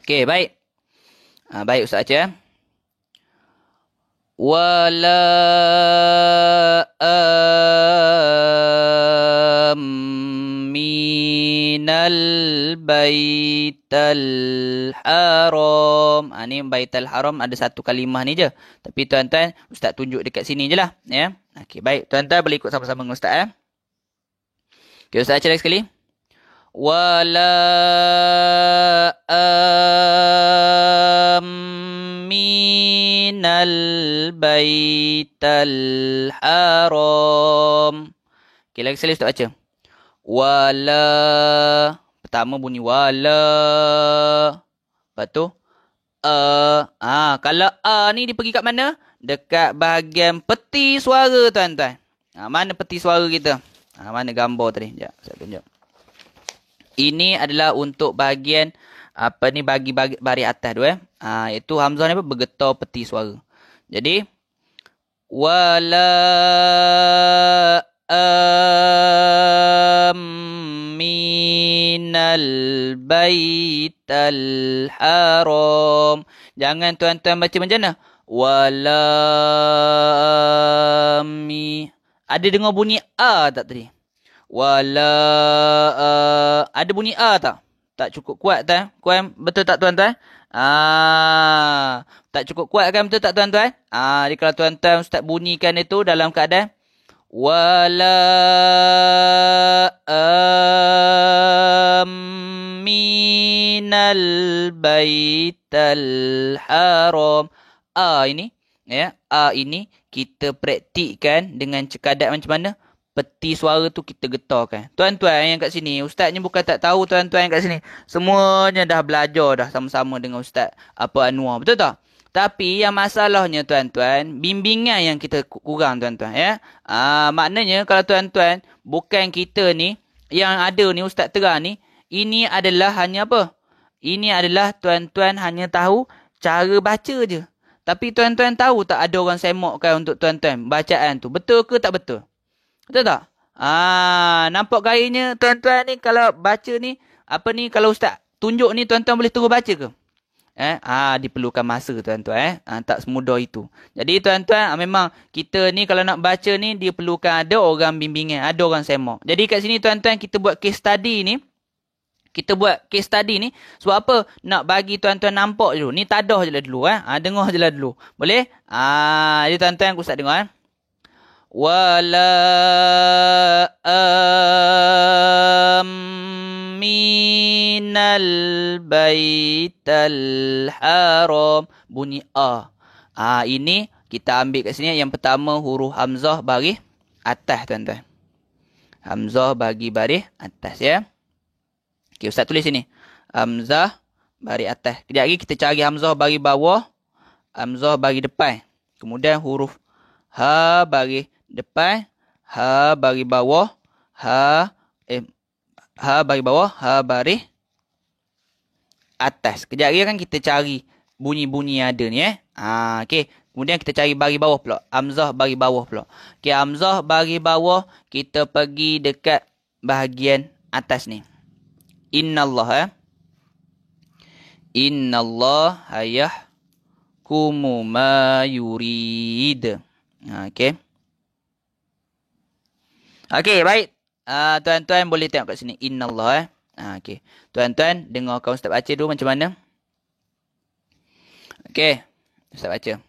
Okey, baik. Baik ustaz baca ya. Wala minal baital haram. Ni baital haram ada satu kalimah ni je. Tapi tuan-tuan, ustaz tunjuk dekat sini je lah. Ya. Okey, baik. Tuan-tuan boleh ikut sama-sama dengan ustaz ya. Okey, ustaz baca lagi sekali. Wala minal baital haram. Okey, lagi sekali ustaz baca. Wala. Pertama bunyi wala. Lepas tu kalau ni dia pergi kat mana? Dekat bahagian peti suara tuan-tuan. Mana peti suara kita? Mana gambar tadi? Sekejap, saya tunjuk. Ini adalah untuk bahagian bagi baris atas tu iaitu hamzah ni bergetar peti suara. Jadi wala minal baital haram. Jangan tuan-tuan baca macam mana? Wala ada dengar bunyi a tak tadi? Wala ada bunyi a tak? Tak cukup kuat tak? Betul tak tuan-tuan? Tak cukup kuat kan, betul tak tuan-tuan? Jadi kalau tuan-tuan ustaz bunyikan itu dalam keadaan wala minal baital haram. Ini ya, ini kita praktikkan dengan cekadat macam mana? Peti suara tu kita getarkan. Tuan-tuan yang kat sini, ustaznya bukan tak tahu tuan-tuan yang kat sini. Semuanya dah belajar dah sama-sama dengan ustaz Anwar. Betul tak? Tapi yang masalahnya tuan-tuan, bimbingan yang kita kurang tuan-tuan ya. Maknanya kalau tuan-tuan bukan kita ni yang ada ni ustaz terang ni, ini adalah hanya apa? Ini adalah tuan-tuan hanya tahu cara baca je. Tapi tuan-tuan tahu tak ada orang semakkan untuk tuan-tuan bacaan tu. Betul ke tak betul? Betul tak? Nampak gayanya tuan-tuan ni kalau baca ni, kalau ustaz tunjuk ni tuan-tuan boleh terus baca ke? Diperlukan masa tuan-tuan tak semudah itu. Jadi tuan-tuan memang kita ni kalau nak baca ni dia perlukan ada orang bimbingan, ada orang semak. Jadi kat sini tuan-tuan kita buat case study ni. Kita buat case study ni sebab apa? Nak bagi tuan-tuan nampak je dulu. Ni tadah je lah dulu dengar je lah dulu. Boleh? Jadi tuan-tuan aku ustaz dengar wala minal baital haram. Bunyi a. Ini kita ambil kat sini yang pertama huruf hamzah baris atas tuan-tuan. Hamzah bagi baris atas ya. Okey, ustaz tulis sini. Hamzah baris atas. Kejap lagi kita cari hamzah bagi bawah, hamzah bagi depan. Kemudian huruf ha bagi depan, ha bagi bawah, ha bagi bawah, ha baris atas. Kejap lagi kan kita cari bunyi-bunyi yang ada ni okey. Kemudian kita cari bagi bawah pula. Hamzah bagi bawah pula. Okey, hamzah bagi bawah kita pergi dekat bahagian atas ni. Innallah Innallah yahkumu ma yurid. Okey. Okey, baik. Tuan-tuan boleh tengok kat sini. Innallah okey. Tuan-tuan dengarkan ustaz baca dulu macam mana. Okey. Ustaz baca.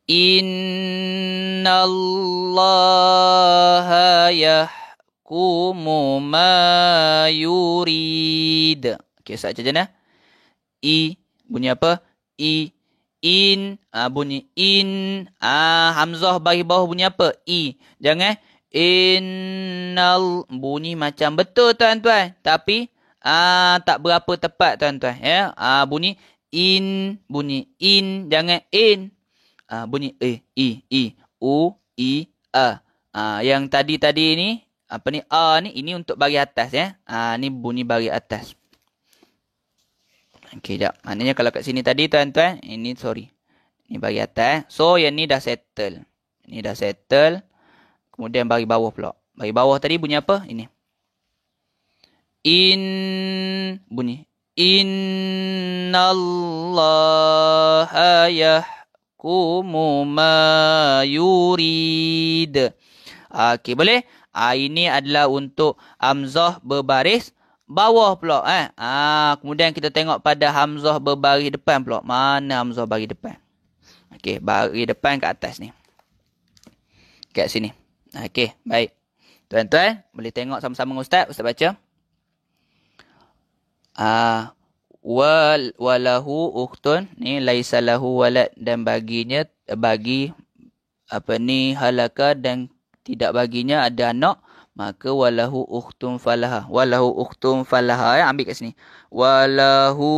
Innallaha yahkumu ma yurid. Okey, Ustaz macam mana? I bunyi apa? I. In bunyi in. Hamzah bagi bawah bunyi apa? I. Jangan innal bunyi macam betul tuan-tuan. Tapi tak berapa tepat tuan-tuan ya. Bunyi in, jangan in. Bunyi i, u, i, a. Yang tadi ni apa ni ni ini untuk bagi atas ya. Ni bunyi bagi atas. Okey, jap. Maknanya kalau kat sini tadi tuan-tuan, ini sorry. Ini bagi atas. So yang ni dah settle. Ini dah settle. Kemudian bagi bawah pula. Bagi bawah tadi bunyi apa? Ini. Bunyi. Innallaha yahkumu ma yurid. Okey, boleh? Ini adalah untuk hamzah berbaris bawah pula. Kemudian kita tengok pada hamzah berbaris depan pula. Mana hamzah baris depan? Okey, baris depan kat atas ni. Kat sini. Okey, baik. Tuan-tuan, boleh tengok sama-sama dengan Ustaz. Ustaz baca. Walahu ukhtun. Ni laisa lahu walad. Dan baginya, bagi apa ni halaka dan tidak baginya ada anak. Maka walahu ukhtun falaha. Walahu ukhtun falaha. Ambil kat sini. Walahu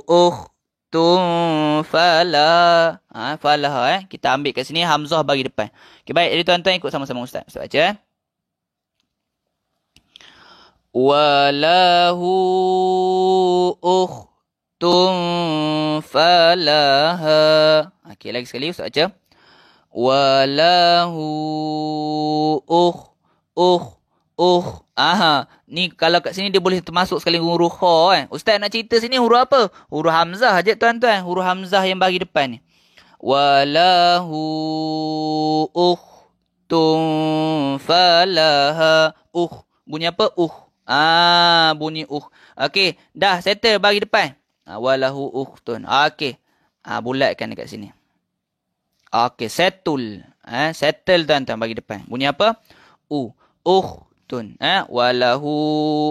ukhtun falaha. Falaha. Kita ambil kat sini. Hamzah bagi depan. Okay, baik. Jadi tuan-tuan ikut sama-sama Ustaz. Ustaz baca. Walahu ukhtun falaha. Okay, lagi sekali Ustaz baca. Walahu ni kalau kat sini dia boleh termasuk sekali huruf kha Ustaz nak cerita sini huruf apa? Huruf hamzah aja tuan-tuan. Huruf hamzah yang bagi depan ni. Walahu ukhtun falaha. Bunyi apa? Bunyi Okey, dah settle bagi depan. Walahu ukhtun. Okey. Bulatkan dekat sini. Okey, settle. Settle tuan-tuan bagi depan. Bunyi apa? Ukhtun. Walahu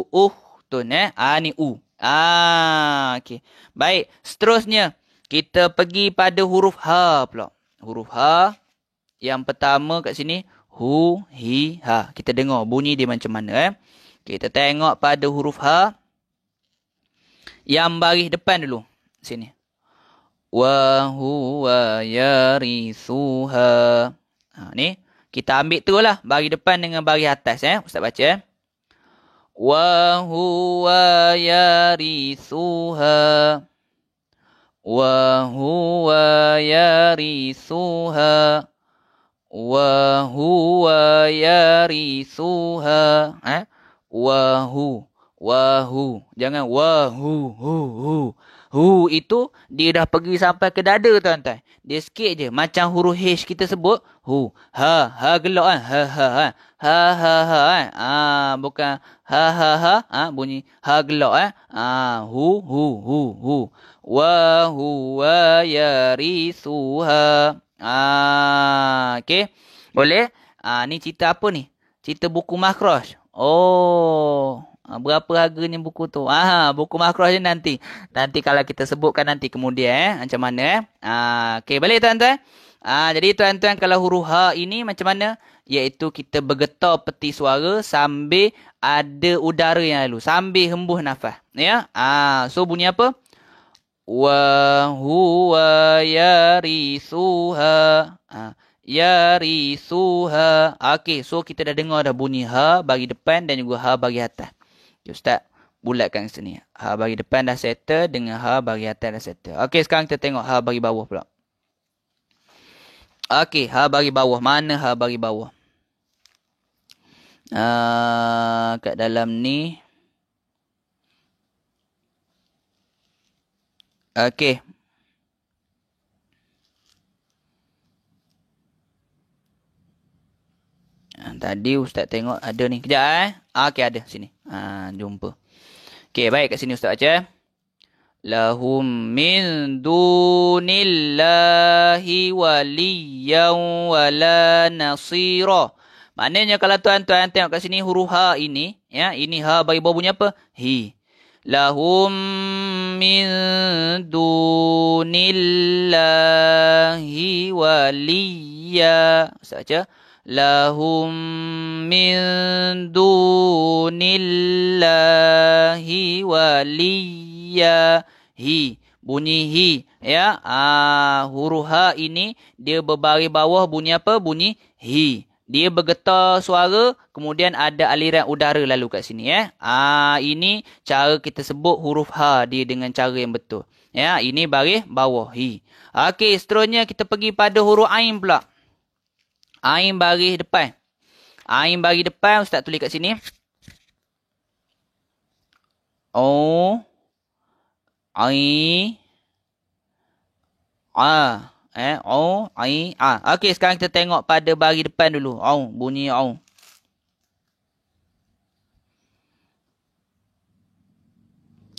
ukhtun. Ni okey. Baik, seterusnya kita pergi pada huruf ha pula. Huruf ha yang pertama kat sini hu, hi, ha. Kita dengar bunyi dia macam mana Kita tengok pada huruf ha yang baris depan dulu. Sini. Wa huwa yarithuha. Ni kita ambil tu lah bagi depan dengan bagi atas Ustaz baca. Wa huwa yarithuha. Wa huwa yarithuha. Wa huwa yarithuha. Wahu. Jangan wahu. Hu itu dia dah pergi sampai ke dada tuan-tuan. Dia sikit je macam huruf H kita sebut hu. Ha gelak Ha. Bukan ha. Bunyi ha gelak Hu. Wa huwa yarithuha. Okey. Boleh? Ni cerita apa ni? Cerita buku makhraj. Berapa harganya buku tu? Buku makhraj je nanti. Nanti kalau kita sebutkan nanti kemudian macam mana okey, boleh tuan-tuan? Jadi tuan-tuan kalau huruf ha ini macam mana? Iaitu kita bergetar peti suara sambil ada udara yang lalu, sambil hembus nafas. Ya. So bunyi apa? Wa huwa yarithuha. Yarithuha. Okey, so kita dah dengar dah bunyi ha bagi depan dan juga ha bagi atas. Ustaz bulatkan sini. Ha bagi depan dah settle dengan ha bagi atas dah settle. Okey, sekarang kita tengok ha bagi bawah pula. Okey, ha bagi bawah. Mana ha bagi bawah? Kat dalam ni. Okey. Tadi Ustaz tengok ada ni. Kejap Okey, ada sini. Jumpa. Okey, baik kat sini Ustaz baca. lahum min dunillahi waliyan wala nasira. Maknanya kalau tuan-tuan tengok kat sini huruf ha ini, ya, ini ha bagi bawah bunyi apa? Hi. Lahum min dunillahi waliya. Ustaz baca. Lahum min dunillahi waliya. Hi. Bunyi hi. Ya. Huruf ha ini dia berbaris bawah bunyi apa? Bunyi hi. Dia bergetar suara, kemudian ada aliran udara lalu kat sini, ya. Ini cara kita sebut huruf ha dia dengan cara yang betul. Ya, ini baris bawah hi. Okey, seterusnya kita pergi pada huruf ain pula. Ain baris depan. Ain baris depan ustaz tulis kat sini. O ai a. O, I, A. Okey, sekarang kita tengok pada baris depan dulu. O, bunyi O.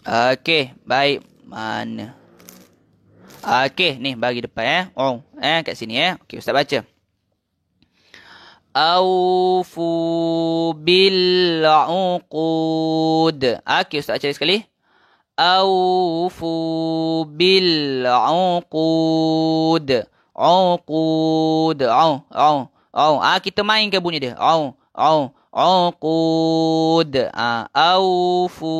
Okey, baik. Mana? Okey, ni baris depan, O. Kat sini, Okey, ustaz baca. Aufu bil uqud. Okey, ustaz baca sekali. Aufu bil uqud. Uqud. Kita mainkan bunyi dia. Uqud. Aufu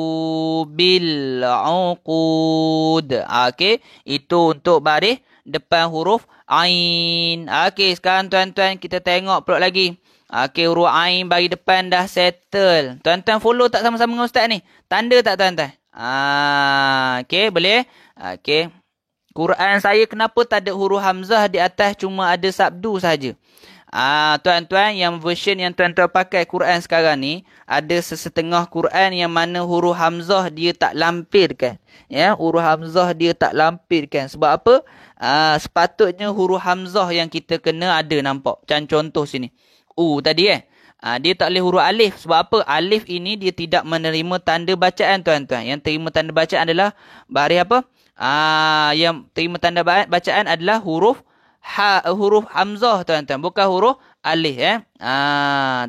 bil uqud. Okey. Itu untuk baris depan huruf ain. Okey, sekarang tuan-tuan kita tengok pula lagi. Okey, huruf ain bagi depan dah settle. Tuan-tuan follow tak sama-sama dengan ustaz ni? Tanda tak tuan-tuan? Okey, boleh? Okey. Quran saya kenapa tak ada huruf hamzah di atas, cuma ada sabdu saja? Tuan-tuan, yang version yang tuan-tuan pakai Quran sekarang ni, ada sesetengah Quran yang mana huruf hamzah dia tak lampirkan. Ya, huruf hamzah dia tak lampirkan. Sebab apa? Sepatutnya huruf hamzah yang kita kena ada nampak. Macam contoh sini. Tadi dia tak boleh huruf alif. Sebab apa? Alif ini dia tidak menerima tanda bacaan, tuan-tuan. Yang terima tanda bacaan adalah baris apa? Yang terima tanda bacaan adalah huruf huruf hamzah, tuan-tuan. Bukan huruf alif,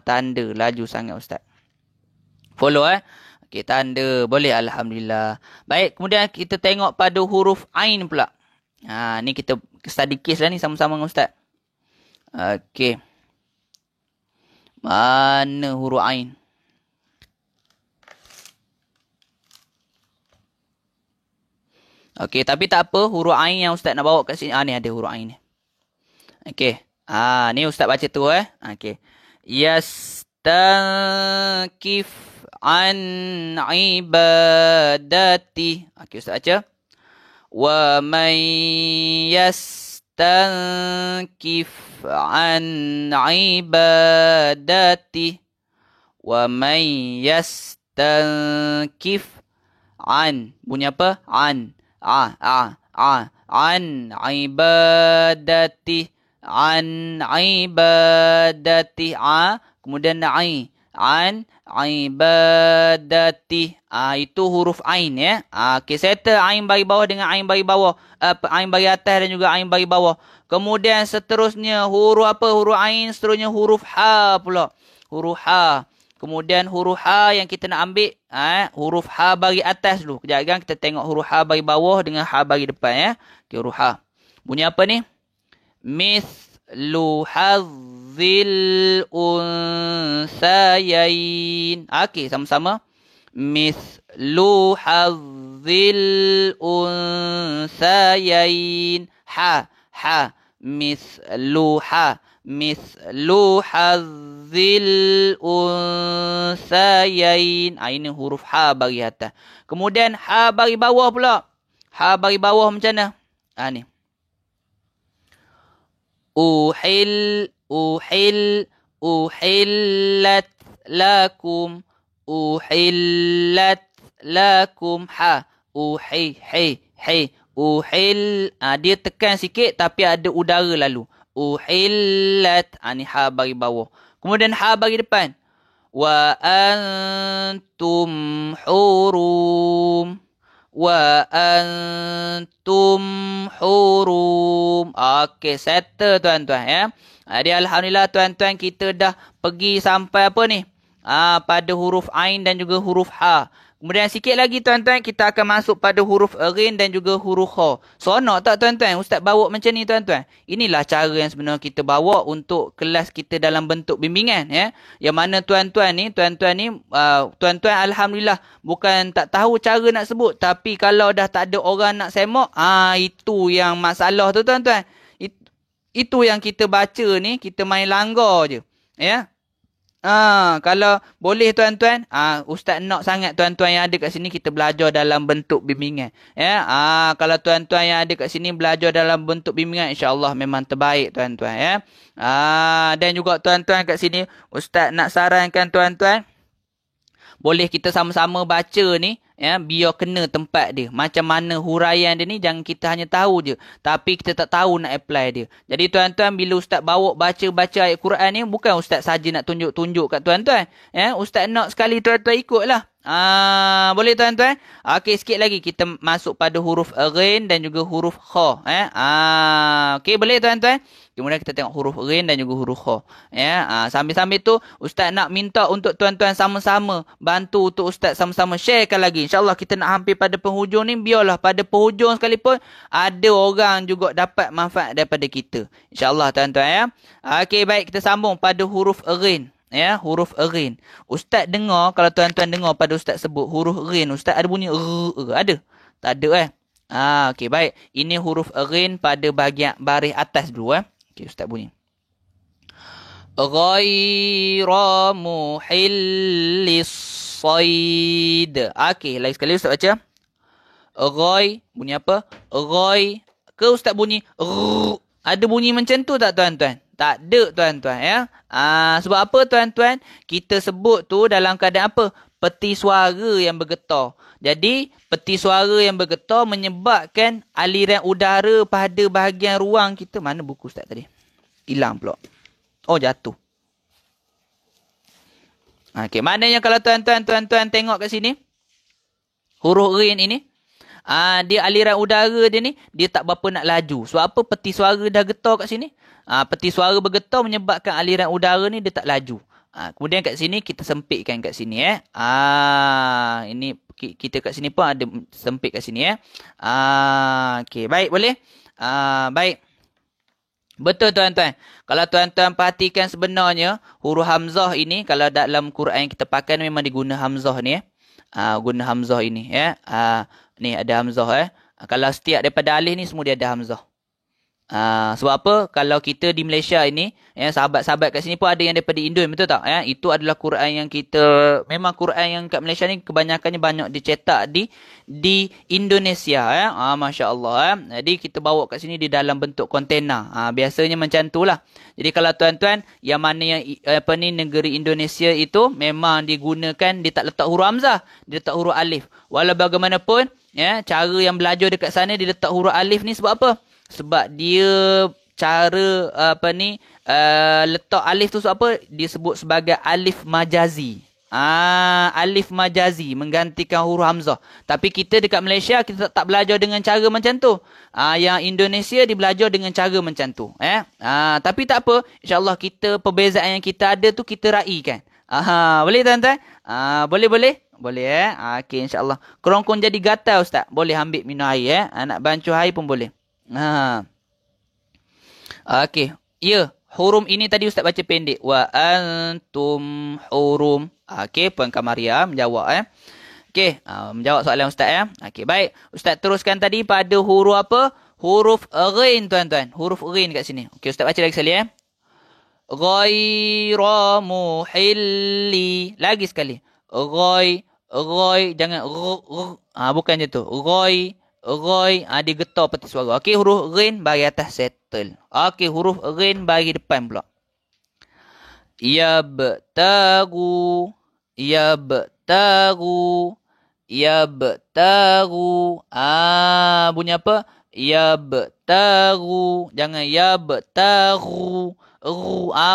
tanda laju sangat ustaz. Follow, Okey, tanda. Boleh, alhamdulillah. Baik, kemudian kita tengok pada huruf ain pula. Ni kita study case lah ni sama-sama dengan ustaz. Okey. Mana huruf ain? Okey, tapi tak apa. Huruf ain yang ustaz nak bawa kat sini. Ni ada huruf ain ni. Okey. Ni ustaz baca tu, Okey. Yastankif an ibadati. Okey, ustaz baca. Wa man yastankif an ibadati. Wa man yastankif an. Bunyi apa? An. An ibadati. An ibadati. Kemudian ai. An ibadati. Itu huruf ain, ya. Okey, settle ain bagi bawah dengan ain bagi bawah. Ain bagi atas dan juga ain bagi bawah. Kemudian seterusnya huruf apa? Huruf ain, seterusnya huruf ha pula. Huruf ha. Kemudian huruf ha yang kita nak ambil, huruf ha bagi atas dulu. Kejap kan kita tengok huruf ha bagi bawah dengan ha bagi depan, ya. Okey, huruf ha. Bunyi apa ni? Mithlu hazzil unsayain. Okey, sama-sama. Mithlu hazzil unsayain. Ha. Mithlu ha. Mithlu hazzil unsayain. Ini huruf ha bagi atas. Kemudian ha bagi bawah pula. Ha bagi bawah macam mana? Ni. Uhillat lakum. Uhillat lakum. Ha. Dia tekan sikit tapi ada udara lalu. Uhillat. Ni ha bagi bawah. Kemudian ha bagi depan. Wa antum hurum. Wa antum hurum. Okey, settle tuan-tuan ya. Jadi alhamdulillah tuan-tuan kita dah pergi sampai apa ni? Pada huruf ain dan juga huruf ha. Kemudian sikit lagi tuan-tuan kita akan masuk pada huruf ghin dan juga huruf kha. Seronok tak tuan-tuan? Ustaz bawa macam ni tuan-tuan. Inilah cara yang sebenarnya kita bawa untuk kelas kita dalam bentuk bimbingan ya. Yang mana tuan-tuan ni tuan-tuan alhamdulillah bukan tak tahu cara nak sebut, tapi kalau dah tak ada orang nak semak, itu yang masalah tu tuan-tuan. Itu yang kita baca ni kita main langgar je. Ya. Kalau boleh tuan-tuan, ustaz nak sangat tuan-tuan yang ada kat sini kita belajar dalam bentuk bimbingan. Ya, kalau tuan-tuan yang ada kat sini belajar dalam bentuk bimbingan, insya-Allah memang terbaik tuan-tuan ya. Dan juga tuan-tuan kat sini ustaz nak sarankan tuan-tuan boleh kita sama-sama baca ni ya, biar kena tempat dia. Macam mana huraian dia ni jangan kita hanya tahu je, tapi kita tak tahu nak apply dia. Jadi tuan-tuan bila ustaz bawa baca ayat Quran ni bukan ustaz saja nak tunjuk-tunjuk kat tuan-tuan ya, ustaz nak sekali tuan-tuan ikutlah. Boleh tuan-tuan? Okey, sikit lagi kita masuk pada huruf ghin dan juga huruf kha okey, boleh tuan-tuan? Kemudian kita tengok huruf ghin dan juga huruf kha ya. Sambil-sambil tu ustaz nak minta untuk tuan-tuan sama-sama bantu untuk ustaz sama-sama sharekan lagi. InsyaAllah kita nak hampir pada penghujung ni, biarlah pada penghujung sekalipun ada orang juga dapat manfaat daripada kita. InsyaAllah tuan-tuan ya. Okey, baik, kita sambung pada huruf ghin. Ya, huruf ghin. Ustaz dengar, kalau tuan-tuan dengar pada ustaz sebut huruf ghin, ustaz ada bunyi ada? Tak ada okey, baik. Ini huruf ghin pada bahagian baris atas dulu Okey, ustaz bunyi. Ghaira muhillis sayd. Okey, lagi sekali ustaz baca. Ghai, bunyi apa? Ghai. Ke ustaz bunyi ada bunyi macam tu tak tuan-tuan? Tak ada tuan-tuan ya. Sebab apa tuan-tuan? Kita sebut tu dalam keadaan apa? Peti suara yang bergetar. Jadi peti suara yang bergetar menyebabkan aliran udara pada bahagian ruang kita. Mana buku ustaz tadi? Hilang pula. Oh, jatuh. Okey, maknanya kalau tuan-tuan tengok kat sini, huruf ghin ini, dia aliran udara dia ni, dia tak berapa nak laju. Sebab apa? Peti suara dah getar kat sini. Peti suara bergetar menyebabkan aliran udara ni dia tak laju. Kemudian kat sini kita sempitkan kat sini ini kita kat sini pun ada sempit kat sini okey, baik, boleh? Baik. Betul tuan-tuan. Kalau tuan-tuan perhatikan sebenarnya huruf hamzah ini kalau dalam Quran kita pakai memang diguna hamzah ni guna hamzah ini ya. Ni ada hamzah Kalau setiap daripada alif ni semua dia ada hamzah. Sebab apa? Kalau kita di Malaysia ini, sahabat-sahabat kat sini pun ada yang daripada Indon, betul tak? Itu adalah Quran yang kita, memang Quran yang kat Malaysia ni kebanyakannya banyak dicetak di Indonesia. Masya Allah. Jadi kita bawa kat sini di dalam bentuk kontainer. Biasanya macam tu lah. Jadi kalau tuan-tuan, yang mana yang negeri Indonesia itu memang digunakan, dia tak letak huruf hamzah, dia letak huruf alif. Walau bagaimanapun, cara yang belajar dekat sana dia letak huruf alif ni sebab apa? Sebab dia cara letak alif tu sebab apa? Dia sebut sebagai alif majazi. Alif majazi menggantikan huruf hamzah. Tapi kita dekat Malaysia kita tak belajar dengan cara macam tu. Yang Indonesia dia belajar dengan cara macam tu. Tapi tak apa, insya-Allah kita perbezaan yang kita ada tu kita raikan. Boleh tuan-tuan? Boleh. Boleh okey, insya-Allah. Kerongkong jadi gatal ustaz. Boleh ambil minum air nak bancuh air pun boleh. Okey. Ya, hurum ini tadi ustaz baca pendek. Wa antum hurum. Okey, Puan Kamaria menjawab Okey, menjawab soalan ustaz Okey, baik. Ustaz teruskan tadi pada huruf apa? Huruf ghin tuan-tuan. Huruf ghin kat sini. Okey, ustaz baca lagi sekali Ghaira muhilli. Lagi sekali. Ghai jangan bukan je tu. Ghai dia getar peti suara. Okey, huruf ghin bagi atas settle. Okey, huruf ghin bagi depan pula. Yabtagu. Bunyi apa? Yabtagu. Jangan yabtagu.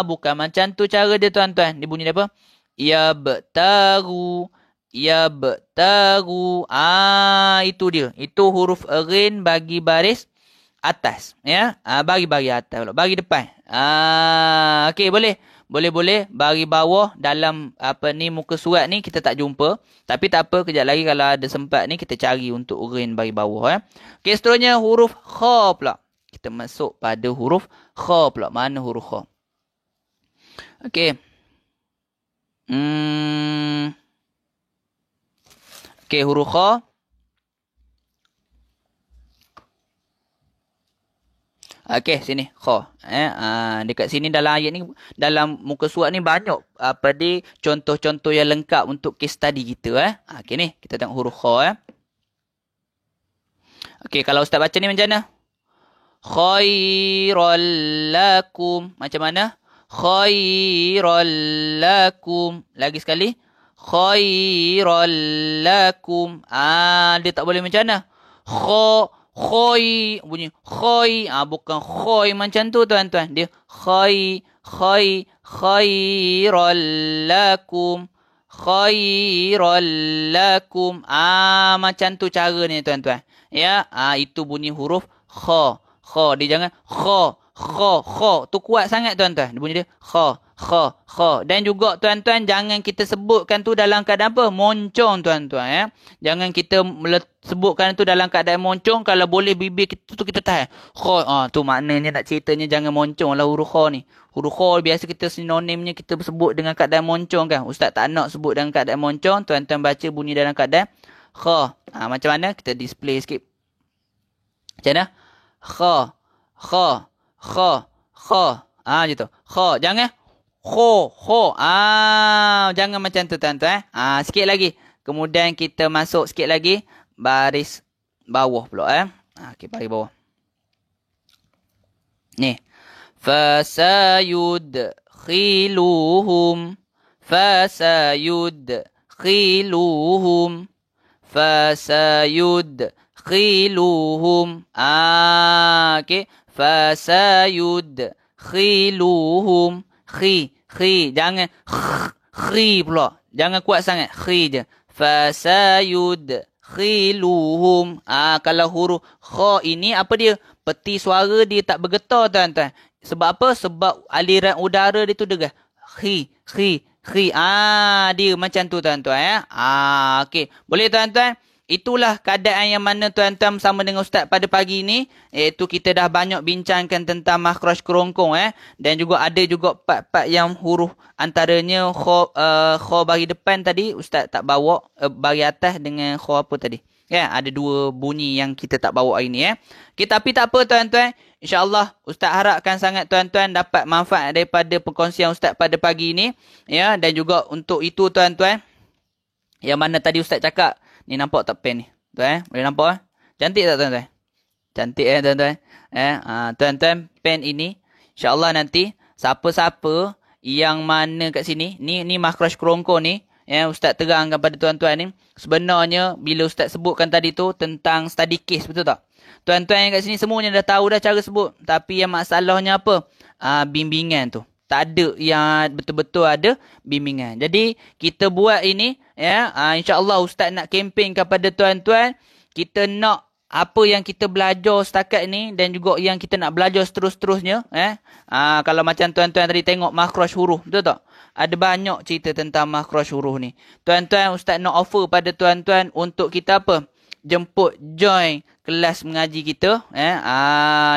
Bukan macam tu cara dia tuan-tuan. Dia bunyi apa? Yabtagu. Yabtagu. Itu dia. Itu huruf ghin bagi baris atas. Ya. Bagi atas pula. Bagi depan. Okey, boleh. Boleh. Bagi bawah dalam muka surat ni kita tak jumpa. Tapi tak apa. Kejap lagi kalau ada sempat ni kita cari untuk ghin bagi bawah. Okey, seterusnya huruf kha pula. Kita masuk pada huruf kha pula. Mana huruf kha? Okey. Okey, huruf kha. Okey, sini kha. Dekat sini dalam ayat ni, dalam muka surat ni banyak contoh-contoh yang lengkap untuk case study kita. Okey ni, kita tengok huruf kha. Okey, kalau ustaz baca ni macam mana? Khairal lakum. Macam mana? Khairal lakum. Lagi sekali. Khairal lakum. Dia tak boleh macam mana? Khoi. Bunyi khoi. Bukan khoi macam tu tuan-tuan. Dia khairal lakum. Khairal lakum. Macam tu cara ni tuan-tuan. Ya, itu bunyi huruf kha. Dia jangan kha. Tu kuat sangat tuan-tuan. Dia bunyi dia kha. Dan juga tuan-tuan jangan kita sebutkan tu dalam keadaan apa? Moncong tuan-tuan ya. Jangan kita sebutkan tu dalam keadaan moncong. Kalau boleh bibir kita tu kita tahan. Kha. Tu maknanya nak ceritanya jangan moncong lah huruf kha ni. Huruf kha biasa kita sinonimnya kita sebut dengan keadaan moncong kan. Ustaz tak nak sebut dengan keadaan moncong. Tuan-tuan baca bunyi dalam keadaan kha. Macam mana? Kita display sikit. Macam mana? Kha. Macam tu. Kha. Jangan kho. Jangan macam tu tuan-tuan. Sikit lagi. Kemudian kita masuk sikit lagi baris bawah pula. Okey, baris bawah. Ni. Fasayudkhiluhum. Okey. Fasayudkhiluhum. Khi. Jangan khi pula. Jangan kuat sangat. Khi je. Fasayudkhiluhum. Kalau huruf kha ini apa dia? Peti suara dia tak bergetar tuan-tuan. Sebab apa? Sebab aliran udara dia tu degas. Khi. Dia macam tu tuan-tuan ya. Okey. Boleh tuan-tuan? Itulah keadaan yang mana tuan-tuan bersama dengan Ustaz pada pagi ni. Iaitu kita dah banyak bincangkan tentang makhraj kerongkong. Dan juga ada juga part-part yang huruf antaranya kha bagi depan tadi. Ustaz tak bawa bagi atas dengan kha apa tadi. Ya, ada dua bunyi yang kita tak bawa hari ni. Okay, tapi tak apa tuan-tuan. InsyaAllah Ustaz harapkan sangat tuan-tuan dapat manfaat daripada perkongsian Ustaz pada pagi ni. Ya, dan juga untuk itu tuan-tuan. Yang mana tadi Ustaz cakap. Ni nampak tak pen ni? Tuan, boleh nampak? Cantik tak tuan-tuan? Cantik tuan-tuan? Tuan-tuan, pen ini insya-Allah nanti siapa-siapa yang mana kat sini, ni makhraj kerongkong ni, Ustaz terangkan pada tuan-tuan ni, sebenarnya bila Ustaz sebutkan tadi tu tentang study case, betul tak? Tuan-tuan yang kat sini semuanya dah tahu dah cara sebut, tapi yang masalahnya apa? Bimbingan tu. Tak ada yang betul-betul ada bimbingan. Jadi kita buat ini insya-Allah Ustaz nak kempen kepada tuan-tuan, kita nak apa yang kita belajar setakat ni dan juga yang kita nak belajar seterus-terusnya kalau macam tuan-tuan tadi tengok makhraj huruf, betul tak? Ada banyak cerita tentang makhraj huruf ni. Tuan-tuan, Ustaz nak offer pada tuan-tuan untuk kita apa? Jemput join kelas mengaji kita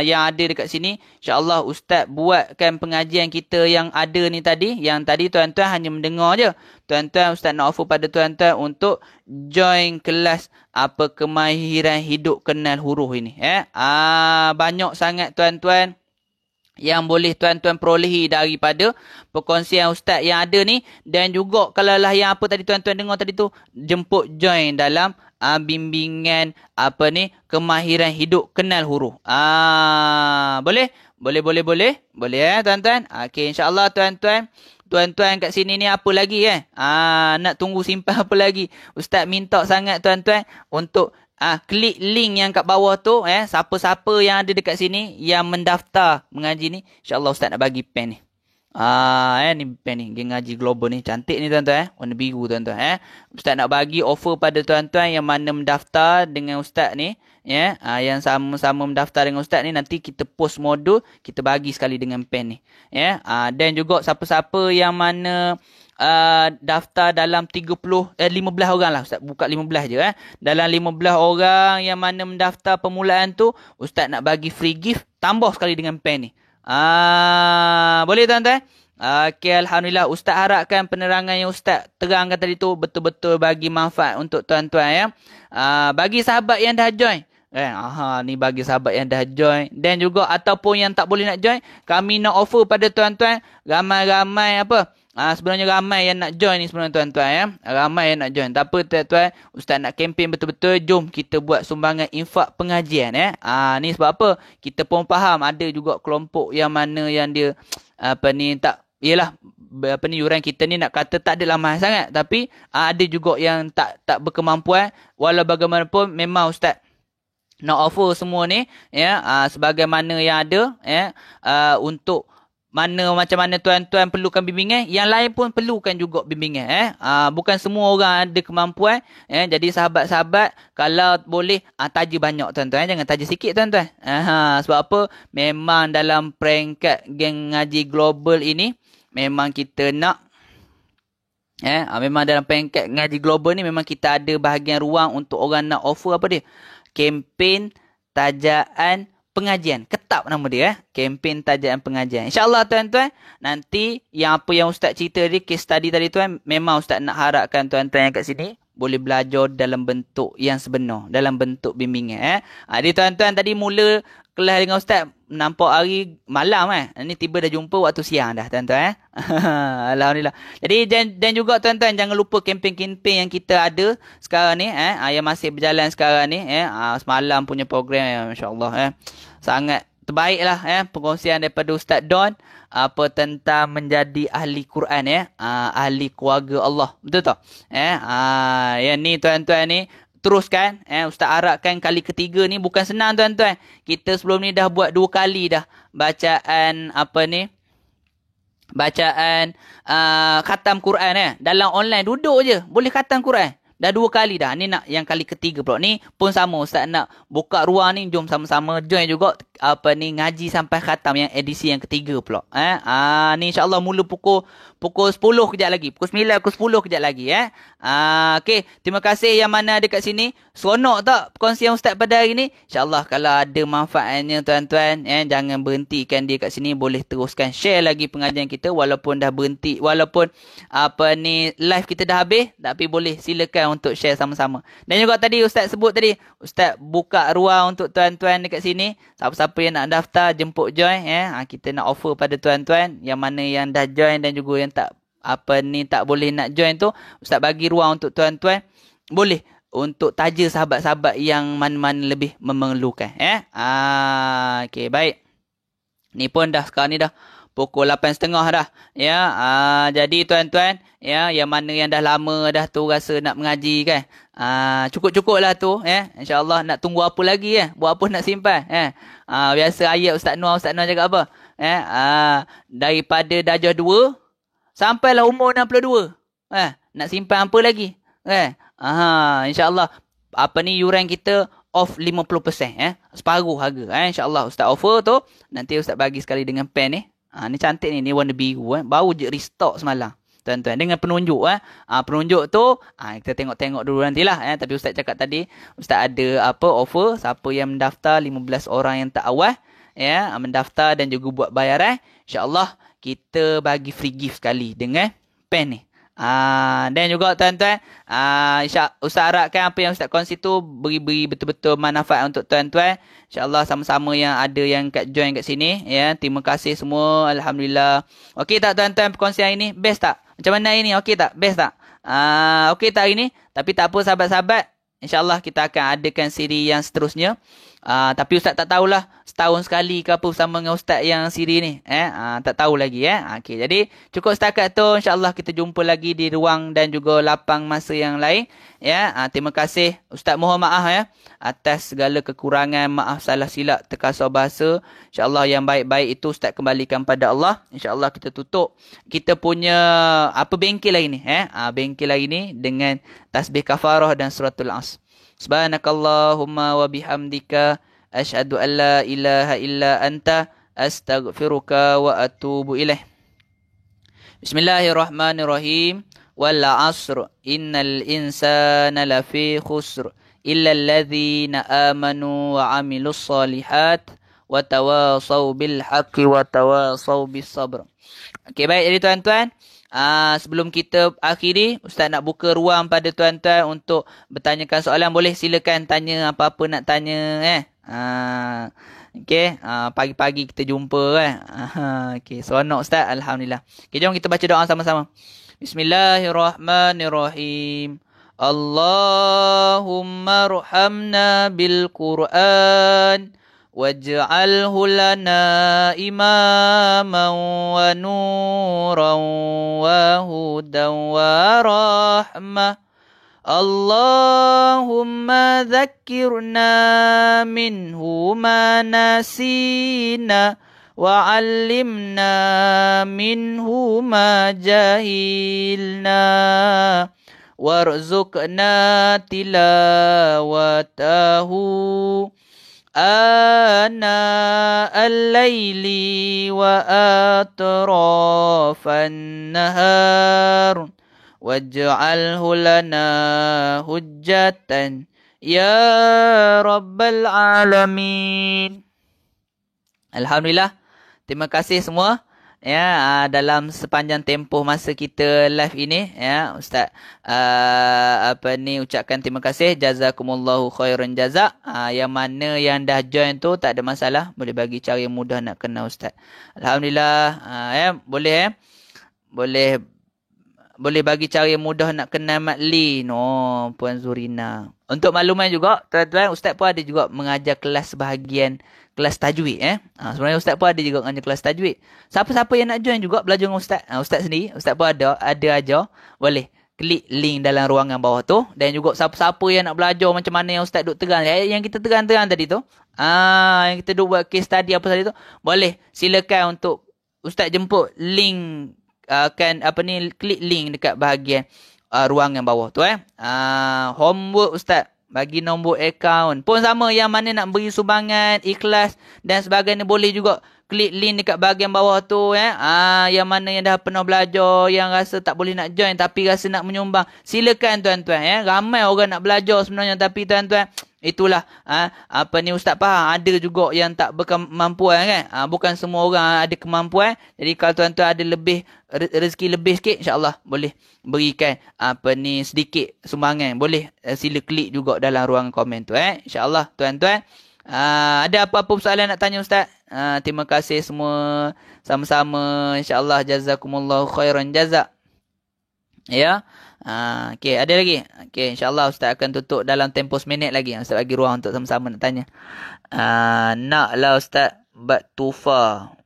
yang ada dekat sini. InsyaAllah Ustaz buatkan pengajian kita yang ada ni tadi. Yang tadi tuan-tuan hanya mendengar je. Tuan-tuan, Ustaz nak offer pada tuan-tuan untuk join kelas kemahiran hidup kenal huruf ini. Banyak sangat tuan-tuan yang boleh tuan-tuan perolehi daripada perkongsian Ustaz yang ada ni. Dan juga kalau lah yang apa tadi tuan-tuan dengar tadi tu, jemput join dalam bimbingan kemahiran hidup kenal huruf. Boleh tuan-tuan. Okey, insya-Allah tuan-tuan kat sini ni apa lagi nak tunggu simpan apa lagi? Ustaz minta sangat tuan-tuan untuk klik link yang kat bawah tu siapa-siapa yang ada dekat sini yang mendaftar mengaji ni, insya-Allah Ustaz nak bagi pen ni. Ni pen ni, geng ngaji global ni cantik ni tuan-tuan warna biru tuan-tuan Ustaz nak bagi offer pada tuan-tuan yang mana mendaftar dengan ustaz ni yang sama-sama mendaftar dengan ustaz ni, nanti kita post modul, kita bagi sekali dengan pen ni dan juga siapa-siapa yang mana daftar dalam 15 orang lah, ustaz buka 15 je dalam 15 orang yang mana mendaftar permulaan tu, ustaz nak bagi free gift tambah sekali dengan pen ni. Boleh tuan-tuan? Okey, alhamdulillah. Ustaz harapkan penerangan yang ustaz terangkan tadi tu betul-betul bagi manfaat untuk tuan-tuan bagi sahabat yang dah join. Ni bagi sahabat yang dah join dan juga ataupun yang tak boleh nak join, kami nak offer pada tuan-tuan ramai-ramai sebenarnya ramai yang nak join ni sebenarnya tuan-tuan ramai yang nak join. Tak apa tuan-tuan, ustaz nak kempen betul-betul, jom kita buat sumbangan infak pengajian ni sebab apa? Kita pun faham ada juga kelompok yang mana yang dia tak yalah yuran kita ni nak kata tak adalah mahal sangat, tapi ada juga yang tak berkemampuan. Walau bagaimanapun memang ustaz nak offer semua ni sebagaimana yang ada untuk macam mana tuan-tuan perlukan bimbingan, yang lain pun perlukan juga bimbingan bukan semua orang ada kemampuan jadi sahabat-sahabat kalau boleh taja banyak tuan-tuan, jangan taja sikit tuan-tuan. Sebab apa? Memang dalam peringkat geng ngaji global ini memang kita nak memang dalam peringkat ngaji global ni memang kita ada bahagian ruang untuk orang nak offer apa dia? Kempen tajaan pengajian. Ketap nama dia kempen tajaan pengajian. InsyaAllah tuan-tuan, nanti yang apa yang ustaz cerita di case study tadi tuan, memang ustaz nak harapkan tuan-tuan yang kat sini boleh belajar dalam bentuk yang sebenar, dalam bentuk bimbingan Jadi tuan-tuan tadi mula kelas dengan ustaz nampak hari malam Ni tiba dah jumpa waktu siang dah tuan-tuan Alhamdulillah. Jadi dan juga tuan-tuan jangan lupa kempen-kempen yang kita ada sekarang ni yang masih berjalan sekarang ni semalam punya program masya-Allah sangat terbaik lah perkongsian daripada Ustaz Don tentang menjadi ahli Quran ahli keluarga Allah, betul tak? Yang ni tuan-tuan ni teruskan ustaz harapkan kali ketiga ni bukan senang tuan-tuan. Kita sebelum ni dah buat 2 kali dah bacaan khatam Quran dalam online, duduk je boleh khatam Quran. Dah 2 kali dah. Ni nak yang kali ketiga pula. Ni pun sama ustaz nak buka ruang ni, jom sama-sama join juga ngaji sampai khatam yang edisi yang ketiga pula. Ni insya-Allah mula pukul 10 kejap lagi. Pukul 9, pukul 10 kejap lagi okey, terima kasih yang mana ada kat sini. Seronok tak perkongsian ustaz pada hari ni? Insya-Allah kalau ada manfaatnya tuan-tuan jangan berhentikan dia kat sini, boleh teruskan share lagi pengajian kita walaupun dah berhenti, walaupun live kita dah habis, tapi boleh silakan untuk share sama-sama. Dan juga tadi ustaz sebut tadi, ustaz buka ruang untuk tuan-tuan dekat sini. Siapa-siapa yang nak daftar jemput join kita nak offer pada tuan-tuan yang mana yang dah join dan juga yang tak tak boleh nak join tu, ustaz bagi ruang untuk tuan-tuan boleh untuk taja sahabat-sahabat yang mana-mana lebih memerlukan okey, baik. Ni pun dah sekarang ni dah pukul 8.30 dah jadi tuan-tuan yang mana yang dah lama dah tu rasa nak mengaji kan cukup-cukup lah tu insya-Allah. Nak tunggu apa lagi buat apa nak simpan biasa ayat Ustaz Noor cakap apa daripada darjah 2 sampailah umur 62 nak simpan apa lagi insya-Allah yuran kita off 50% separuh harga insya-Allah ustaz offer tu, nanti ustaz bagi sekali dengan pen ni. Ni cantik ni warna biru baru je restock semalam tuan-tuan dengan penunjuk penunjuk tu kita tengok-tengok dulu nantilah tapi ustaz cakap tadi ustaz ada offer siapa yang mendaftar 15 orang yang tak awal mendaftar dan juga buat bayaran, insya-Allah kita bagi free gift sekali dengan pen ni. Dan juga tuan-tuan ustaz harapkan apa yang ustaz kongsi tu beri betul-betul manfaat untuk tuan-tuan. InsyaAllah sama-sama yang ada yang join kat sini terima kasih semua, alhamdulillah. Okey tak tuan-tuan perkongsian ini best tak? Macam mana ini? Okey tak? Best tak? Okey tak hari ni? Tapi tak apa sahabat-sahabat, InsyaAllah kita akan adakan siri yang seterusnya Tapi Ustaz tak tahulah setahun sekali ke apa bersama dengan Ustaz yang Siri ni. Tak tahu lagi. Okey, jadi cukup setakat tu. InsyaAllah kita jumpa lagi di ruang dan juga lapang masa yang lain. Terima kasih. Ustaz mohon maaf atas segala kekurangan. Maaf salah silap terkasar bahasa. InsyaAllah yang baik-baik itu Ustaz kembalikan pada Allah. InsyaAllah kita tutup kita punya bengkel hari ni. Bengkel hari ni dengan tasbih kafarah dan suratul As. Subhanakallahumma wa bihamdika asyhadu an la ilaha illa anta astaghfiruka wa atubu ilaih. Bismillahirrahmanirrahim. Wal 'asr innal insana lafi khusr illa alladhina amanu wa 'amilus solihat wa tawasaw bil haqqi wa tawasaw bis sabr. Okey, baik, jadi tuan-tuan, sebelum kita akhiri, Ustaz nak buka ruang pada tuan-tuan untuk bertanyakan soalan. Boleh silakan tanya apa-apa nak tanya. Okey, pagi-pagi kita jumpa Okey, seronok Ustaz, alhamdulillah. Okey, jom kita baca doa sama-sama. Bismillahirrahmanirrahim. Allahumma arhamna bil Qur'an waj'alhu lana imaman wa nuran wa hudan wa rahmah. Allahumma dhakkirna minhu ma nasina wa 'allimna minhu ma jahilna warzuqna tilawatahu ana al-laili wa atrafan nahar waj'alhu lana hujjatan ya rabbal alamin. Alhamdulillah, terima kasih semua dalam sepanjang tempoh masa kita live ini Ustaz ucapkan terima kasih, jazakumullahu khairan jazak. Yang mana yang dah join tu tak ada masalah, boleh bagi cara yang mudah nak kenal Ustaz. Alhamdulillah, boleh bagi cara yang mudah nak kenal Mak Lin, Puan Zurina. Untuk makluman juga tuan-tuan, Ustaz pun ada juga mengajar kelas sebahagian kelas tajwid sebenarnya Ustaz pun ada juga mengajar kelas tajwid. Siapa-siapa yang nak join juga belajar dengan Ustaz, Ustaz sendiri, Ustaz pun ada ajar, boleh klik link dalam ruangan bawah tu. Dan juga siapa-siapa yang nak belajar macam mana yang Ustaz duk terang, yang kita terang tadi tu, yang kita duk buat case study apa tadi tu, boleh silakan untuk Ustaz jemput link, klik link dekat bahagian ruangan bawah tu. Homework Ustaz bagi nombor akaun pun sama, yang mana nak beri sumbangan, ikhlas dan sebagainya, boleh juga klik link dekat bahagian bawah tu. Yang mana yang dah pernah belajar, yang rasa tak boleh nak join tapi rasa nak menyumbang, silakan tuan-tuan. Ramai orang nak belajar sebenarnya, tapi tuan-tuan, itulah Ustaz faham ada juga yang tak berkemampuan bukan semua orang ada kemampuan. Jadi kalau tuan-tuan ada lebih rezeki lebih sikit, insya-Allah boleh berikan sedikit sumbangan, boleh sila klik juga dalam ruang komen tu insya-Allah tuan-tuan. Ada apa-apa soalan nak tanya Ustaz? Terima kasih semua sama-sama, insya-Allah jazakumullahu khairan jazak. Okey, ada lagi? Okey, insya-Allah Ustaz akan tutup dalam tempoh seminit lagi. Ustaz bagi ruang untuk sama-sama nak tanya. Naklah Ustaz bat tufa.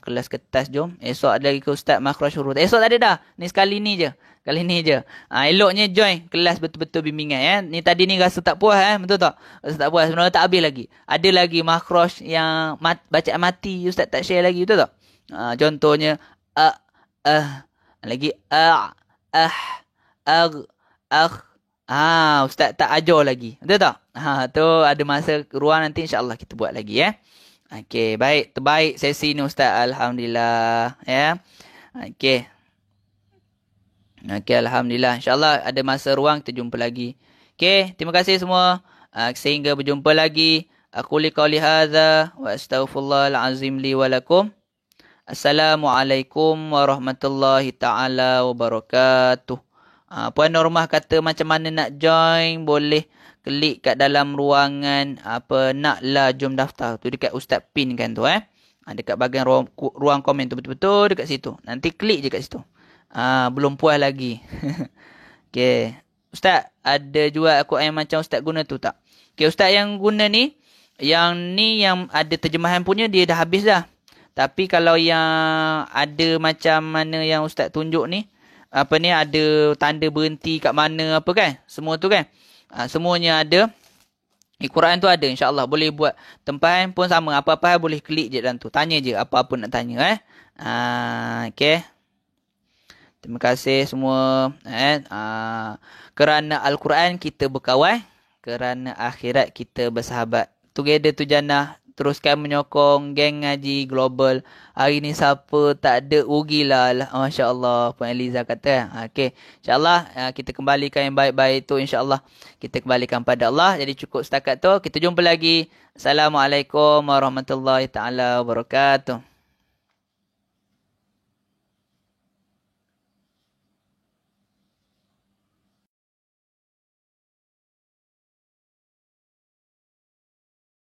Kelas kertas, jom. Esok ada lagi ke Ustaz makhraj huruf. Esok tak ada dah. Ni sekali ni je. Eloknya join kelas betul-betul bimbingan Ni tadi ni rasa tak puas betul tak? Rasa tak puas. Sebenarnya tak habis lagi. Ada lagi makhraj yang bacaan mati Ustaz tak share lagi, betul tak? Contohnya lagi Ustaz tak ajar lagi, betul tak? Tu ada masa ruang nanti, insya-Allah kita buat lagi Okey, baik, terbaik sesi ni Ustaz, alhamdulillah Okey, alhamdulillah, insya-Allah ada masa ruang kita jumpa lagi. Okey, terima kasih semua, sehingga berjumpa lagi. Aku liqauli hadza wa astaghfirullahal azim li wa lakum. Assalamualaikum warahmatullahi taala wabarakatuh. Puan Normah kata macam mana nak join, boleh klik kat dalam ruangan naklah jom daftar tu, dekat Ustaz pin kan tu dekat bahagian ruang komen tu, betul-betul dekat situ. Nanti klik je kat situ. Belum puas lagi. Okey, Ustaz ada jual Al-Quran macam Ustaz guna tu tak? Okey, Ustaz yang guna ni Yang ni yang ada terjemahan punya dia dah habis dah. Tapi kalau yang ada macam mana yang Ustaz tunjuk ni, apa ni ada tanda berhenti kat mana apa kan? Semua tu kan? Semuanya ada. Quran tu ada insya-Allah. Boleh buat tempahan pun sama. Apa-apa boleh klik je dalam tu. Tanya je apa-apa nak tanya okey. Terima kasih semua kerana Al-Quran kita berkawan, kerana akhirat kita bersahabat. Together tu jannah. Teruskan menyokong geng ngaji global. Hari ni siapa tak ada rugilah. Masya Allah. Puan Eliza kata. Okey. InsyaAllah kita kembalikan yang baik-baik tu. InsyaAllah kita kembalikan pada Allah. Jadi cukup setakat tu. Kita jumpa lagi. Assalamualaikum warahmatullahi taala wabarakatuh.